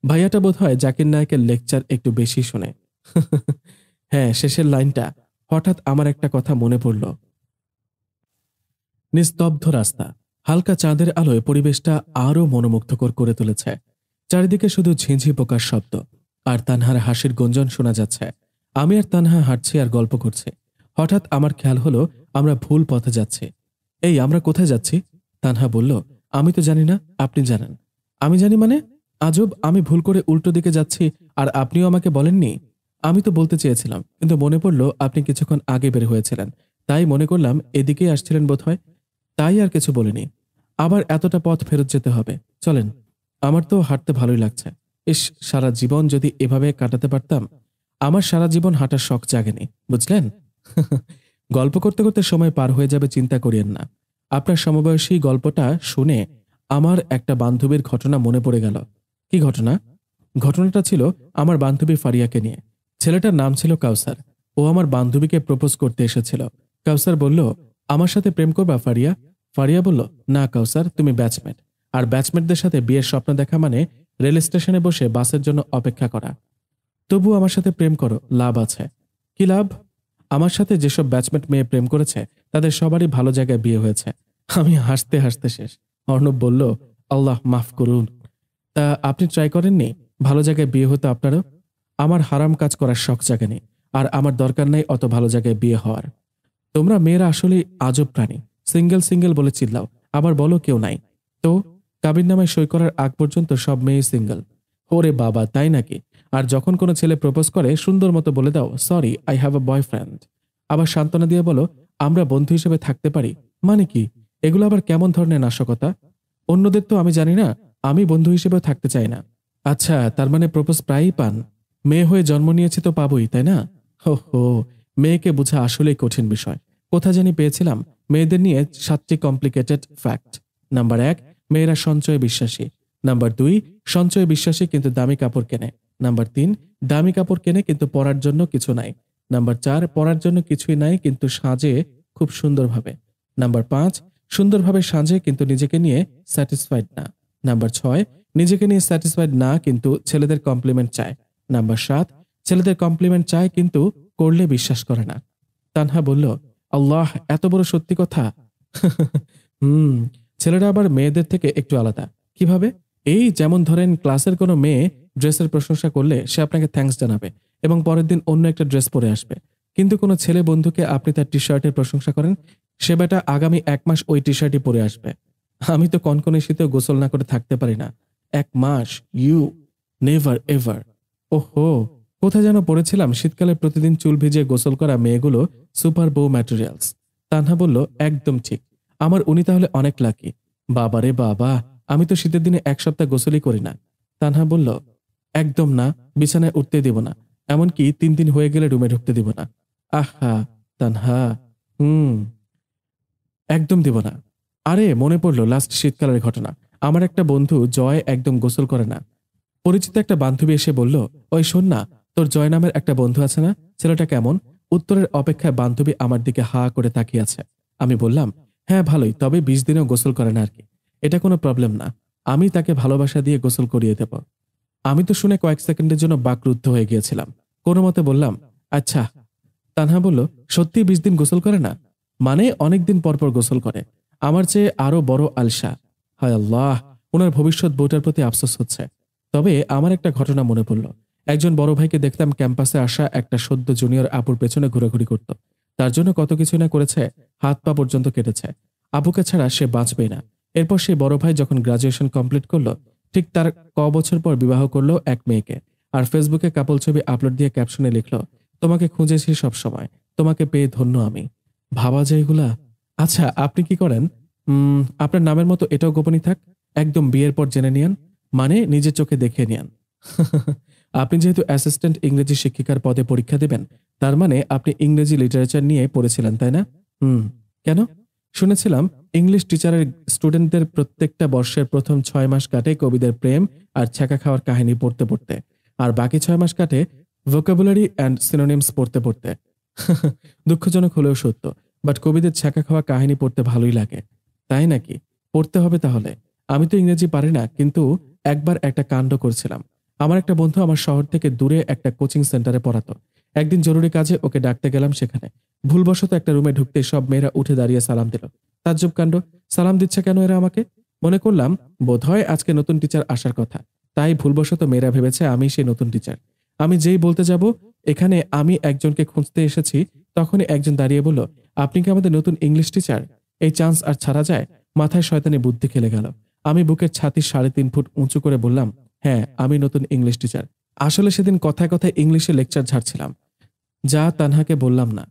ভাইয়াটা বোধহয় জাকির নায়েকের লেকচার একটু বেশি শোনে। হ্যাঁ, শেষের লাইনটা হঠাৎ আমার একটা কথা মনে পড়ল। নিস্তব্ধ রাস্তা, হালকা চাঁদের আলোয় পরিবেশটা আরও মনোমুগ্ধকর করে তুলেছে। চারিদিকে শুধু ঝিঁঝি পোকার শব্দ আর তানহার হাসির গুঞ্জন শোনা যাচ্ছে। আমি আর তানহা হাঁটছি আর গল্প করছি। হঠাৎ আমার খেয়াল হলো আমরা ভুল পথে যাচ্ছি। এই, আমরা কোথায় যাচ্ছি? তানহা বলল, আমি তো জানি না, আপনি জানেন। আমি জানি মানে? আজব, আমি ভুল করে উল্টো দিকে যাচ্ছি আর আপনিও আমাকে বলেননি। আমি তো বলতে চেয়েছিলাম, কিন্তু মনে পড়ল আপনি কিছুক্ষণ আগে বের হয়েছিলেন, তাই মনে করলাম এদিকেই আসছিলেন বোধহয়, তাই আর কিছু বলিনি। আবার এতটা পথ ফেরত যেতে হবে, চলেন। আমার তো হাঁটতে ভালোই লাগছে। ইস, সারা জীবন যদি এভাবে কাটাতে পারতাম। আমার সারা জীবন হাঁটার শখ জাগেনি, বুঝলেন? গল্প করতে করতে সময় পার হয়ে যাবে, চিন্তা করিয়েন না। আপনার সমবয়সী গল্পটা শুনে আমার একটা বান্ধবীর ঘটনা মনে পড়ে গেল। কি ঘটনা? ঘটনাটা ছিল আমার বান্ধবী ফারিয়াকে নিয়ে। ছেলেটার নাম ছিল কাউসার। ও আমার বান্ধবীকে প্রপোজ করতে এসেছিল। কাউসার বলল, আমার সাথে প্রেম করবা ফারিয়া? ফারিয়া বলল, না কাউসার, তুমি ব্যাচমেট, আর ব্যাচমেটদের সাথে বিয়ের স্বপ্ন দেখা মানে রেল স্টেশনে বসে বাসের জন্য অপেক্ষা করা। তবু আমার সাথে প্রেম করো, লাভ আছে। কি লাভ? আমার সাথে যেসব ব্যাচমেট মেয়ে প্রেম করেছে তাদের সবারই ভালো জায়গায় বিয়ে হয়েছে। আমি হাসতে হাসতে শেষ। অর্ণব বলল, আল্লাহ মাফ করুন। তা আপনি ট্রাই করেননি? ভালো জায়গায় বিয়ে হতো আপনারও? আমার হারাম কাজ করার শখ জাগেনি, আর আমার দরকার নেই অত ভালো জায়গায় বিয়ে হওয়ার। তোমরা মেয়েরা আসলে আজব প্রাণী। সিঙ্গেল সিঙ্গেল বলে চিল্লাও, আবার বলো কেউ নাই। তো কাবিননামায় সই করার আগ পর্যন্ত সব মেয়ে সিঙ্গেল। ওরে বাবা, তাই নাকি? আর যখন কোনো ছেলে প্রপোজ করে সুন্দর মতো বলে দাও, sorry, I have a boyfriend. আবার সান্ত্বনা দিয়ে বলো, আমরা বন্ধু হিসেবে থাকতে পারি। মানে কি? এগুলো আবার কেমন ধরনের নাশকতা? অন্যদের তো আমি জানি না, আমি বন্ধু হিসেবেও থাকতে চাই না। আচ্ছা, তার মানে প্রপোজ প্রায়ই পান? মেয়ে হয়ে জন্ম নিয়েছি তো পাবই, তাই না? হো হো, মেয়েকে বোঝা আসলেই কঠিন বিষয়। কোথা জানি পেয়েছিলাম মেয়েদের নিয়ে 7টি কমপ্লিকেটেড ফ্যাক্ট। নাম্বার 1, মেয়েরা সঞ্চয়ে বিশ্বাসী। নাম্বার 2, সঞ্চয়ে বিশ্বাসী কিন্তু দামি কাপড় কেনে। নাম্বার 3, দামি কাপড় কেনে কিন্তু পরার জন্য কিছু নাই। নাম্বার 4, পরার জন্য কিছুই নাই কিন্তু সাজে খুব সুন্দরভাবে। নাম্বার 5, সুন্দরভাবে সাজে কিন্তু নিজেকে নিয়ে স্যাটিসফাইড না। নাম্বার 6, নিজেকে নিয়ে স্যাটিসফাইড না কিন্তু ছেলেদের কমপ্লিমেন্ট চায়। নাম্বার 7, ছেলেদের কমপ্লিমেন্ট চায় কিন্তু করলে বিশ্বাস করে না। তানহা বলল, আল্লাহ, এত বড় সত্যি কথা! হুম, ছেলেরা আবার মেয়েদের থেকে একটু আলাদা। কিভাবে? এই যেমন ধরেন, ক্লাসের কোনো মেয়ে ড্রেসের প্রশংসা করলে সে আপনাকে থ্যাঙ্কস জানাবে এবং পরের দিন অন্য একটা ড্রেস পরে আসবে। কিন্তু কোনো ছেলে বন্ধুকে আপনি তার টি শার্টের প্রশংসা করেন, সে বেটা আগামী 1 মাস ওই টি শার্টই পরে আসবে। আমি তো কনকনে শীতেও গোসল না করে থাকতে পারি না। 1 মাস? You never ever. ওহো, কোথায় যেন পড়েছিলাম শীতকালে প্রতিদিন চুল ভিজিয়ে গোসল করা মেয়েগুলো সুপার বউ ম্যাটেরিয়ালস। তানহা বলল, একদম ঠিক। আমার উনি তাহলে অনেক লাকি। বাবারে বাবা, আমি তো শীতের দিনে 1 সপ্তাহ গোসলই করি না। তানহা বলল, একদম না, বিছানায় উঠতে দিব না, এমনকি 3 দিন হয়ে গেলে রুমে ঢুকতে দিব না। আহা তানহা, হুম, একদম দিব না। আরে মনে পড়লো লাস্ট শীতকালের ঘটনা। আমার একটা বন্ধু জয় একদম গোসল করে না। পরিচিত একটা বান্ধবী এসে বলল, ওই শোন না, তোর জয় নামের একটা বন্ধু আছে না, ছেলেটা কেমন? উত্তরের অপেক্ষায় বান্ধবী আমার দিকে হা করে তাকিয়ে আছে। আমি বললাম, হ্যাঁ ভালোই, তবে 20 দিনেও গোসল করে না আর কি। এটা কোনো প্রবলেম না, আমি তাকে ভালোবাসা দিয়ে গোসল করিয়ে দেব। আমি তো শুনে কয়েক সেকেন্ডের জন্য বাকরুদ্ধ হয়ে গিয়েছিলাম। কোনো মতে বললাম, আচ্ছা। তানহা বলল, সত্যি 20 দিন গোসল করে না? মানে অনেকদিন পর পর গোসল করে। আমার চেয়ে আরো বড় আলসা। হায় আল্লাহ, ওনার ভবিষ্যৎ বউটার প্রতি আফসোস হচ্ছে। তবে আমার একটা ঘটনা মনে পড়ল। একজন বড় ভাইকে দেখতাম ক্যাম্পাসে আসা একটা সদ্য জুনিয়র আপুর পেছনে ঘোরাঘুরি করত। তার জন্য কত কিছু না করেছে, হাত পা পর্যন্ত কেটেছে। আপুকে ছাড়া সে বাঁচবেই না। এরপর সেই বড় ভাই যখন গ্রাজুয়েশন কমপ্লিট করলো, ঠিক তার বছর পর বিবাহ করলো এক মেয়েকে। আর ফেসবুকে কাপল ছবি আপলোড দিয়ে ক্যাপশনে লিখলো, তোমাকে খুঁজেছি সব সময়, তোমাকে পেয়ে ধন্য আমি। ভাবা যায় এগুলা? আচ্ছা, আপনি কি করেন? আপনার নামের মতো এটাও গোপনই থাক, একদম বিয়ের পর জেনে নিয়ান, মানে নিজের চোখে দেখে নিয়ান। আপনি যেহেতু অ্যাসিস্ট্যান্ট ইংরেজি শিক্ষিকার পদে পরীক্ষা দেবেন, তার মানে আপনি ইংরেজি লিটারেচার নিয়ে পড়েছিলেন, তাই না? কেন? শুনেছিলাম ইংলিশ টিচারের স্টুডেন্টদের প্রত্যেকটা বর্ষের প্রথম 6 মাস কাটে কবিদের প্রেম আর ছ্যাঁকা খাওয়ার কাহিনী পড়তে পড়তে, আর বাকি 6 মাস কাটে ভোকাবুলারি অ্যান্ড সিনোনিমস পড়তে পড়তে। দুঃখজনক হলেও সত্য, বাট কবিদের ছ্যাঁকা খাওয়া কাহিনী পড়তে ভালোই লাগে। তাই নাকি? পড়তে হবে তাহলে। আমি তো ইংরেজি পারি না, কিন্তু একবার একটা কাণ্ড করছিলাম। আমার একটা বন্ধু আমার শহর থেকে দূরে একটা কোচিং সেন্টারে পড়াতো। একদিন জরুরি কাজে ওকে ডাকতে গেলাম সেখানে। ভুলবশত একটা রুমে ঢুকতে সব মেয়েরা উঠে দাঁড়িয়ে সালাম দিল। তাজ্জব কাণ্ড, সালাম দিচ্ছে কেন এরা আমাকে? মনে করলাম বোধহয় আজকে নতুন টিচার আসার কথা, তাই ভুলবশত মেয়েরা ভেবেছে আমি সেই নতুন টিচার। আমি যেই বলতে যাব এখানে আমি একজনকে খুঁজতে এসেছি, তখনই একজন দাঁড়িয়ে বলল, আপনি কি আমাদের নতুন ইংলিশ টিচার? এই চান্স আর ছাড়া যায়? মাথায় শয়তানি বুদ্ধি খেলে গেল। আমি বুকের ছাতি 3.5 ফুট উঁচু করে বললাম, হ্যাঁ আমি নতুন ইংলিশ টিচার। আসলে সেদিন কথায় কথায় ইংলিশে লেকচার ঝাড়ছিলাম, যা তানহাকে বললাম না।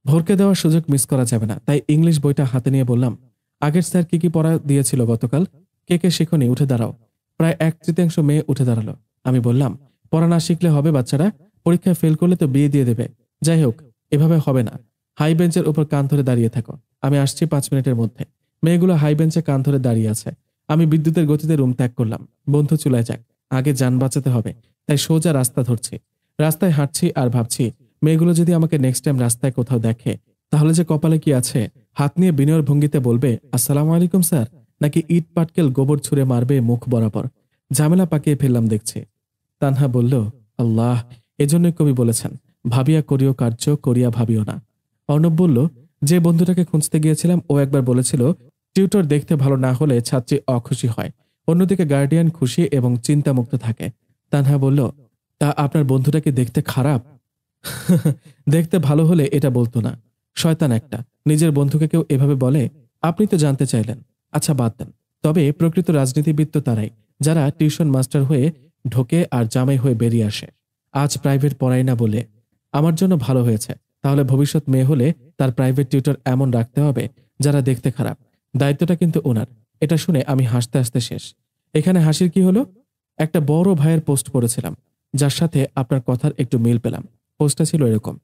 ভরকে দেওয়ার সুযোগ মিস করা যাবে না, তাই ইংলিশ বইটা হাতে নিয়ে বললাম, আগের স্যার কি কি পড়া দিয়েছিল গতকাল? কে কে শিখনি উঠে দাঁড়াও। প্রায় 1/3 মেয়ে উঠে দাঁড়ালো। আমি বললাম, পড়া না শিখলে হবে বাচ্চারা? পরীক্ষায় ফেল করলে তো বিয়ে দিয়ে দেবে। যাই হোক, এভাবে হবে না। হাই বেঞ্চের উপর কান ধরে দাঁড়িয়ে থাকো, আমি আসছি 5 মিনিটের মধ্যে। মেয়েগুলো হাই বেঞ্চে কান ধরে দাঁড়িয়ে আছে। আমি বিদ্যুতের গতিতে রুম ত্যাগ করলাম। বন্ধু চুলায় যাক, আগে যান বাঁচাতে হবে, তাই সোজা রাস্তা ধরছি। রাস্তায় হাঁটছি আর ভাবছি, মেয়েগুলো যদি আমাকে নেক্সট টাইম রাস্তায় কোথাও দেখে, তাহলে যে কপালে কি আছে। হাত নিয়ে বিনয়ের ভঙ্গিতে বলবে, আসসালামু আলাইকুম স্যার, নাকি ইট পাটকেল গোবর ছুঁড়ে মারবে মুখ বরাবর। ঝামেলা পাকিয়ে ফেললাম দেখছি। তানহা বলল, আল্লাহ, এজন্যই কবি বলেছেন, ভাবিয়া করিও কার্য, করিয়া ভাবিও না। অর্ণব বলল, যে বন্ধুটাকে খুঁজতে গিয়েছিলাম ও একবার বলেছিল টিউটর দেখতে ভালো না হলে ছাত্রী অখুশি হয়, অন্যদিকে গার্ডিয়ান খুশি এবং চিন্তামুক্ত থাকে। তানহা বলল, তা আপনার বন্ধুটা কি দেখতে খারাপ? দেখতে ভালো হলে এটা বলতো না। শয়তান একটা, নিজের বন্ধুকে কেউ এভাবে বলে? আপনি তো জানতে চাইলেন। আচ্ছা বাদ দেন। তবে প্রকৃত রাজনীতিবিদ তো তারাই, যারা টিউশন মাস্টার হয়ে ঢোকে আর জামাই হয়ে বেরিয়ে আসে। আজ প্রাইভেট পড়াই না বলে আমার জন্য ভালো হয়েছে। তাহলে ভবিষ্যৎ মেয়ে হলে তার প্রাইভেট টিউটর এমন রাখতে হবে যারা দেখতে খারাপ। দায়িত্বটা কিন্তু ওনার। এটা শুনে আমি হাসতে হাসতে শেষ। এখানে হাসির কি হলো? একটা বড় ভাইয়ের পোস্ট করেছিলাম, যার সাথে আপনার কথার একটু মিল পেলাম। পোস্টটা ছিল এরকম,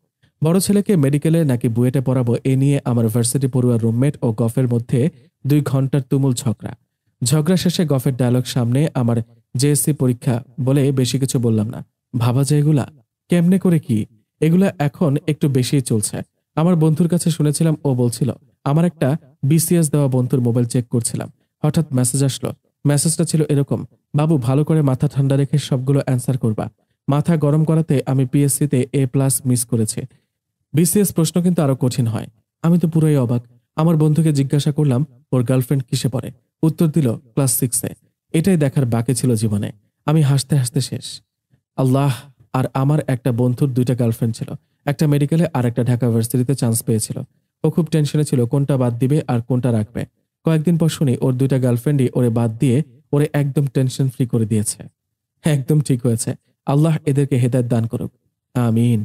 বড় ছেলেকে মেডিকেলে নাকি বুয়েটে পড়াবো এ নিয়ে আমার ভার্সিটি পড়ুয়া রুমমেট ও গফের মধ্যে 2 ঘন্টার তুমুল ঝগড়া। ঝগড়া শেষে গফের ডায়লগ সামনে, আমার জেএসসি পরীক্ষা বলে বেশি কিছু বললাম না। ভাবা যায় এগুলা কেমনে করে কি? এগুলা এখন একটু বেশিই চলছে। আমার বন্ধুর কাছে শুনেছিলাম, ও বলছিল, আমার একটা বিসিএস দেওয়া বন্ধুর মোবাইল চেক করছিলাম, হঠাৎ মেসেজ আসলো। মেসেজটা ছিল এরকম, বাবু ভালো করে মাথা ঠান্ডা রেখে সবগুলো অ্যান্সার করবা। মাথা গরম করাতে আমি পিএসসিতে A+ মিস করেছি। বিসিএস প্রশ্ন কিন্তু আরো কঠিন হয়। আমি তো পুরোই অবাক। আমার বন্ধুকে জিজ্ঞাসা করলাম, ওর গার্লফ্রেন্ড কিসে পড়ে? উত্তর দিল, ক্লাস 6-এ। এটাই দেখার বাকি ছিল জীবনে। আমি হাসতে হাসতে শেষ। আল্লাহ! আর আমার একটা বন্ধুর 2টা গার্লফ্রেন্ড ছিল। একটা মেডিকেলে আর একটা ঢাকা ভার্সিটিতে চান্স পেয়েছিল। ও খুব টেনশনে ছিল কোনটা বাদ দিবে আর কোনটা রাখবে। কয়েকদিন পর শুনি ওর 2টা গার্লফ্রেন্ডই ওরে বাদ দিয়ে ওরে একদম টেনশন ফ্রি করে দিয়েছে। একদম ঠিক হয়েছে। আল্লাহ এদেরকে হেদায়েত দান করুক। আমিন।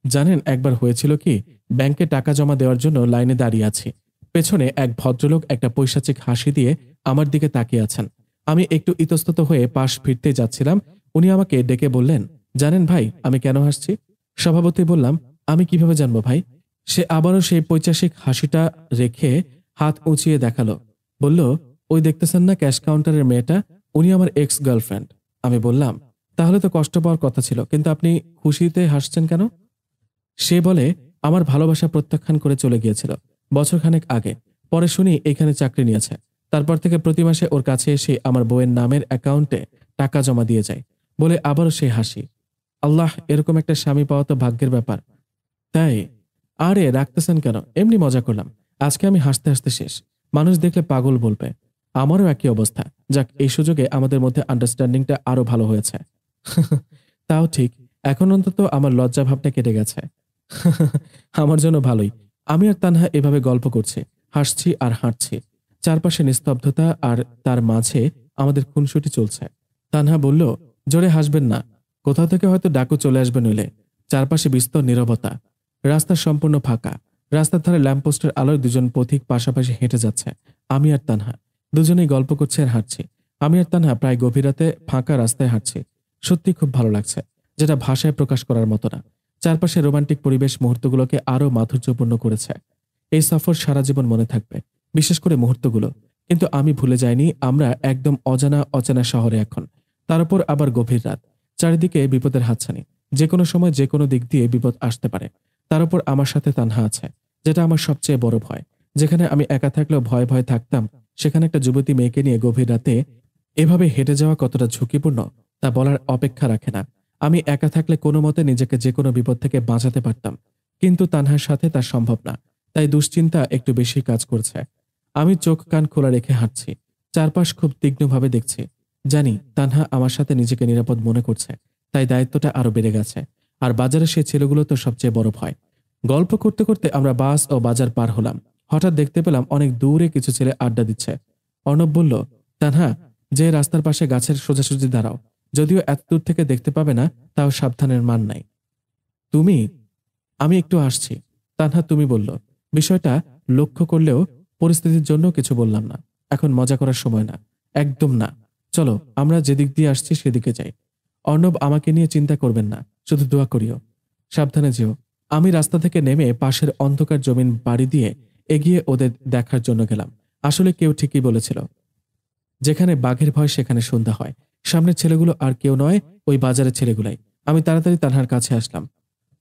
জানেন একবার হয়েছিল কি, ব্যাংকে টাকা জমা দেওয়ার জন্য লাইনে দাঁড়িয়ে আছি। পেছনে এক ভদ্রলোক একটা পৈশাচিক হাসি দিয়ে আমার দিকে তাকিয়ে আছেন। আমি একটু ইতস্তত হয়ে পাশ ফিরতে যাচ্ছিলাম। উনি আমাকে ডেকে বললেন, জানেন ভাই আমি কেন হাসছি? স্বভাবতই বললাম, আমি কিভাবে জানবো ভাই? সে আবারও সেই পৈশাচিক হাসিটা রেখে হাত উঁচিয়ে দেখালো। বলল, ওই দেখতেছেন না ক্যাশ কাউন্টারের মেয়েটা, উনি আমার এক্স গার্লফ্রেন্ড। আমি বললাম, তাহলে তো কষ্ট পাওয়ার কথা ছিল, কিন্তু আপনি খুশিতে হাসছেন কেন? সে বলে, আমার ভালোবাসা প্রত্যাখ্যান করে চলে গিয়েছিল বছরখানেক আগে। পরে শুনি এখানে চাকরি নিয়েছে। তারপর থেকে প্রতি মাসে ওর কাছে এসে আমার বউয়ের নামের অ্যাকাউন্টে টাকা জমা দিয়ে যায়। বলে আবারও সে হাসি। আল্লাহ, এরকম একটা স্বামী পাওয়া তো ভাগ্যের ব্যাপার। তাই? আরে রাখতেছেন কেন, এমনি মজা করলাম। আজকে আমি হাসতে হাসতে শেষ। মানুষ দেখলে পাগল বলবে। আমারও একই অবস্থা। যাক, এই সুযোগে আমাদের মধ্যে আন্ডারস্ট্যান্ডিংটা আরো ভালো হয়েছে। তাও ঠিক, এখন অন্তত আমার লজ্জা ভাবটা কেটে গেছে। আমার জন্য ভালোই। আমি আর তানহা এভাবে গল্প করছি, হাসছি আর হাঁটছি। চারপাশে নিস্তব্ধতা, আর তার মাঝে আমাদের খুনসুটি চলছে। তানহা বলল, জোরে হাসবেন না, কোথাও থেকে হয়তো ডাকু চলে আসবে নইলে। চারপাশে বিস্তর নীরবতা। রাস্তা সম্পূর্ণ ফাঁকা। রাস্তার ধারে ল্যাম্পপোস্টের আলোয় 2জন পথিক পাশাপাশি হেঁটে যাচ্ছে। আমি আর তানহা দুজনেই গল্প করছি আর হাঁটছি। আমি আর তানহা প্রায় গভীর রাতে ফাঁকা রাস্তায় হাঁটছি। সত্যি খুব ভালো লাগছে, যেটা ভাষায় প্রকাশ করার মতো না। চারপাশে রোমান্টিক পরিবেশ মুহূর্তগুলোকে আরো মাধুর্যপূর্ণ করেছে। এই সফর সারা জীবন মনে থাকবে, বিশেষ করে মুহূর্তগুলো। কিন্তু আমি ভুলে যাইনি আমরা একদম অজানা শহরে এখন। তার উপর আবার গভীর রাত, চারিদিকে বিপদের হাতছানি। যে কোনো সময় যে কোনো দিক দিয়ে বিপদ আসতে পারে। তার উপর আমার সাথে তানহা আছে, যেটা আমার সবচেয়ে বড় ভয়। যেখানে আমি একা থাকলেও ভয় ভয় থাকতাম, সেখানে একটা যুবতী মেয়েকে নিয়ে গভীর রাতে এভাবে হেঁটে যাওয়া কতটা ঝুঁকিপূর্ণ তা বলার অপেক্ষা রাখে না। আমি একা থাকলে কোনো মতে নিজেকে যে কোনো বিপদ থেকে বাঁচাতে পারতাম, কিন্তু তানহার সাথে তা সম্ভব না। তাই দুশ্চিন্তা একটু বেশি কাজ করছে। আমি চোখ কান খোলা রেখে হাঁটছি, চারপাশ খুব তীক্ষ্ণভাবে দেখছি। জানি তানহা আমার সাথে নিজেকে নিরাপদ মনে করছে, তাই দায়িত্বটা আরো বেড়ে গেছে। আর বাজারে সে ছেলেগুলো তো সবচেয়ে বড় ভয়। গল্প করতে করতে আমরা বাস ও বাজার পার হলাম। হঠাৎ দেখতে পেলাম অনেক দূরে কিছু ছেলে আড্ডা দিচ্ছে। অর্ণব বলল, তানহা, যে রাস্তার পাশে গাছের সোজাসুজি দাঁড়াও। যদিও এত দূর থেকে দেখতে পাবে না, তাও সাবধানের মান নাই। তুমি? আমি একটু আসছি। তানহা তুমি বলল। বিষয়টা লক্ষ্য করলেও পরিস্থিতির জন্য কিছু বললাম না। এখন মজা করার সময় না, একদম না। চলো আমরা যেদিক দিয়ে আসছি সেদিকে যাই। অর্ণব, আমাকে নিয়ে চিন্তা করবেন না, শুধু দোয়া করিও। সাবধানে যেও। আমি রাস্তা থেকে নেমে পাশের অন্ধকার জমিন বাড়ি দিয়ে এগিয়ে ওদের দেখার জন্য গেলাম। আসলে কেউ ঠিকই বলেছিল, যেখানে বাঘের ভয় সেখানে সন্ধ্যা হয়। সামনের ছেলেগুলো আর কেউ নয়, ওই বাজারের ছেলেগুলাই। আমি তাড়াতাড়ি তানহার কাছে আসলাম।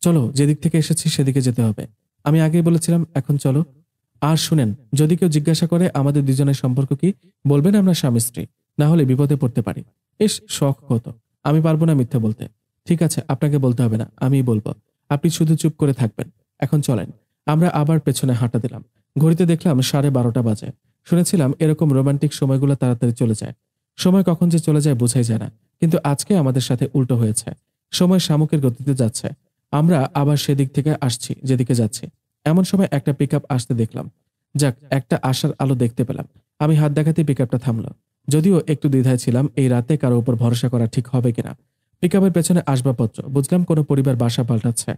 চলো, যেদিক থেকে এসেছি সেদিকে যেতে হবে। আমি আগেই বলেছিলাম, এখন চলো। আর শুনেন, যদি কেউ জিজ্ঞাসা করে আমাদের দুজনের সম্পর্ক কি, বলবেন আমরা স্বামী স্ত্রী। না হলে বিপদে পড়তে পারি। ইস, শখ কত! আমি পারবো না মিথ্যে বলতে। ঠিক আছে, আপনাকে বলতে হবে না, আমিই বলবো। আপনি শুধু চুপ করে থাকবেন। এখন চলেন। আমরা আবার পেছনে হাঁটা দিলাম। ঘড়িতে দেখলাম 12:30 বাজে। শুনেছিলাম এরকম রোমান্টিক সময়গুলো তাড়াতাড়ি চলে যায়। সময় কখন যে চলে যায় বোঝাই যায় না। কিন্তু আজকে আমাদের সাথে উল্টো হয়েছে। সময় শামুকের গতিতে যাচ্ছে। আমরা আবার সেদিক থেকে আসছি যেদিকে যাচ্ছি। এমন সময় একটা পিকআপ আসতে দেখলাম। যাক, একটা আশার আলো দেখতে পেলাম। আমি হাত দেখাতে পিকআপটা থামলো। যদিও একটু দ্বিধায় ছিলাম, এই রাতে কারো উপর ভরসা করা ঠিক হবে কিনা। পিকআপের পেছনে আসবাবপত্র, বুঝলাম কোনো পরিবার বাসা পাল্টাচ্ছে।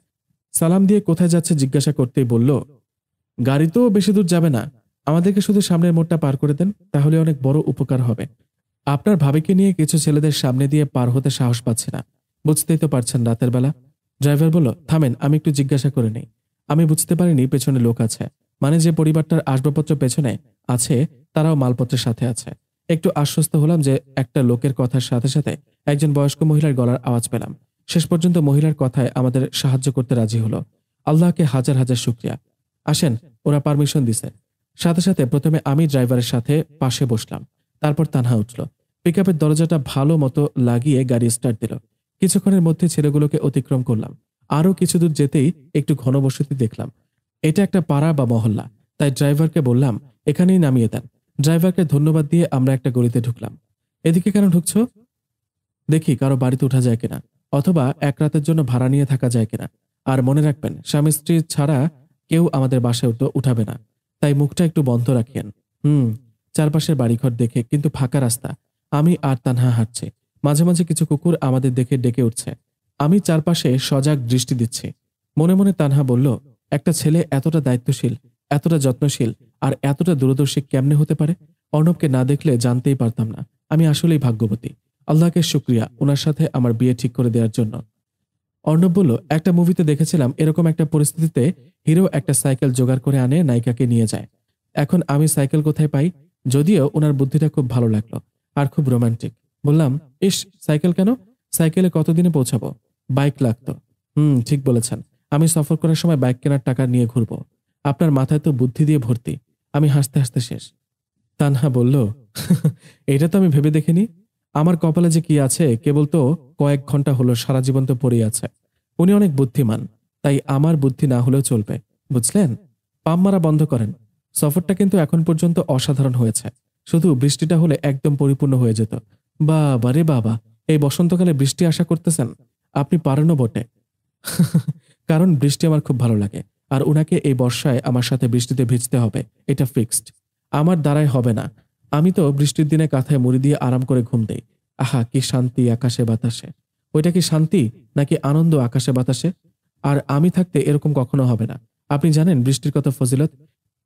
সালাম দিয়ে কোথায় যাচ্ছে জিজ্ঞাসা করতেই বলল, গাড়ি তো বেশি দূর যাবে না, আমাদেরকে শুধু সামনের মোড়টা পার করে দেন, তাহলে অনেক বড় উপকার হবে। আপনার ভাবিকে নিয়ে কিছু ছেলেদের সামনে দিয়ে পার হতে সাহস পাচ্ছে না, বুঝতেই তো পারছেন রাতের বেলা। ড্রাইভার বলল, থামেন, আমি একটু জিজ্ঞাসা করে নেই। আমি বুঝতে পারিনি পেছনে লোক আছে, মানে যে পরিবারটার আসবাবপত্র পেছনে আছে তারাও মালপত্রের সাথে আছে। একটু আশ্বস্ত হলাম যে একটা লোকের কথার সাথে সাথে একজন বয়স্ক মহিলার গলার আওয়াজ পেলাম। শেষ পর্যন্ত মহিলার কথায় আমাদের সাহায্য করতে রাজি হলো। আল্লাহকে হাজার হাজার শুকরিয়া। আসেন, ওরা পারমিশন দিছে। সাথে সাথে প্রথমে আমি ড্রাইভারের সাথে পাশে বসলাম, তারপর তানহা উঠল। পিকআপের দরজাটা ভালো মতো লাগিয়ে গাড়ি স্টার্ট দিল। কিছুক্ষণের মধ্যে ছেলেগুলোকে অতিক্রম করলাম। আরো কিছু দূর যেতেই একটু ঘনবসতি দেখলাম। এটা একটা পাড়া বা মহল্লা, তাই ড্রাইভারকে বললাম এখানেই নামিয়ে দেন। ড্রাইভারকে ধন্যবাদ দিয়ে আমরা একটা গলিতে ঢুকলাম। এদিকে কেন ঢুকছো? দেখি কারো বাড়িতে উঠা যায় কিনা, অথবা এক রাতের জন্য ভাড়া নিয়ে থাকা যায় কিনা। আর মনে রাখবেন, স্বামী স্ত্রী ছাড়া কেউ আমাদের বাসায় উঠাবে না, তাই মুখটা একটু বন্ধ রাখেন। চারপাশের বাড়িঘর দেখে কিন্তু ফাঁকা রাস্তা। আমি আর তানহা হাঁটছে। মাঝে মাঝে কিছু কুকুর আমাদের দেখে ডেকে উঠছে। আমি চারপাশে সজাগ দৃষ্টি দিচ্ছি। মনে মনে তানহা বলল, একটা ছেলে এতটা দায়িত্বশীল, এতটা যত্নশীল আর এতটা দূরদর্শী কেমনে হতে পারে? অর্ণবকে না দেখলে জানতেই পারতাম না। আমি আসলেই ভাগ্যবতী। আল্লাহকে শুক্রিয়া ওনার সাথে আমার বিয়ে ঠিক করে দেওয়ার জন্য। অর্ণব বলল, একটা মুভিতে দেখেছিলাম এরকম একটা পরিস্থিতিতে হিরো একটা সাইকেল জোগাড় করে আনে, নায়িকাকে নিয়ে যায়। এখন আমি সাইকেল কোথায় পাই? যদিও ওনার বুদ্ধিটা খুব ভালো লাগলো আর খুব রোমান্টিক। বললাম, ইস, সাইকেল কেন? সাইকেলে কতদিনে পৌঁছাবো? বাইক লাগতো। ঠিক বলেছেন, আমি সফর করার সময় বাইক কেনার টাকা নিয়ে ঘুরবো। আপনার মাথায় তো বুদ্ধি দিয়ে ভর্তি। আমি হাসতে হাসতে শেষ। তানহা বলল, এটা তো আমি ভেবে দেখিনি। আমার কপালে যে কি আছে, কেবল তো কয়েক ঘন্টা হলো, সারা জীবন তো পড়েই আছে। উনি অনেক বুদ্ধিমান, তাই আমার বুদ্ধি না হলেও চলবে, বুঝলেন? পাম মারা বন্ধ করেন। সফরটা কিন্তু এখন পর্যন্ত অসাধারণ হয়েছে। শুধু বৃষ্টিটা হলে একদম পরিপূর্ণ হয়ে যেত। বাবা রে বাবা, এই বসন্তকালে বৃষ্টি আশা করতেছেন? আপনি পারেনও বটে। কারণ বৃষ্টি আমার খুব ভালো লাগে, আর উনাকে এই বর্ষায় আমার সাথে বৃষ্টিতে ভিজতে হবে, এটা ফিক্সড। আমার দ্বারাই হবে না। আমি তো বৃষ্টির দিনে কাঁথায় মুড়ি দিয়ে আরাম করে ঘুম দেই। আহা, কি শান্তি আকাশে বাতাসে! ওইটা কি শান্তি নাকি আনন্দ আকাশে বাতাসে? আর আমি থাকতে এরকম কখনো হবে না। আপনি জানেন বৃষ্টির কত ফজিলত?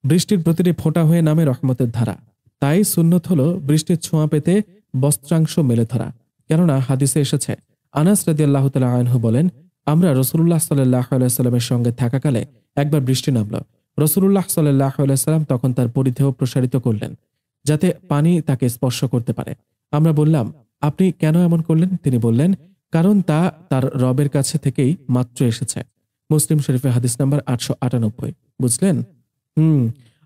বৃষ্টির প্রতিটি ফোঁটা হয়ে নামে রহমতের ধারা। তাই সুন্নত হলো বৃষ্টির ছোঁয়া পেতে বস্ত্রাংশ মেলে ধরা। কেননা হাদিসে এসেছে, আনাস রাদিয়াল্লাহু তাআলা আনহু বলেন, আমরা রাসূলুল্লাহ সাল্লাল্লাহু আলাইহি ওয়াসাল্লামের সঙ্গে থাকাকালে একবার বৃষ্টি নামল। রাসূলুল্লাহ সাল্লাল্লাহু আলাইহি ওয়াসাল্লাম তখন তার পরিধেয় প্রসারিত করলেন, যাতে পানি তাকে স্পর্শ করতে পারে। আমরা বললাম, আপনি কেন এমন করলেন? তিনি বললেন, কারণ তা তার রবের কাছে থেকেই মাত্র এসেছে। মুসলিম শরীফে হাদিস নাম্বার 898। বুঝলেন?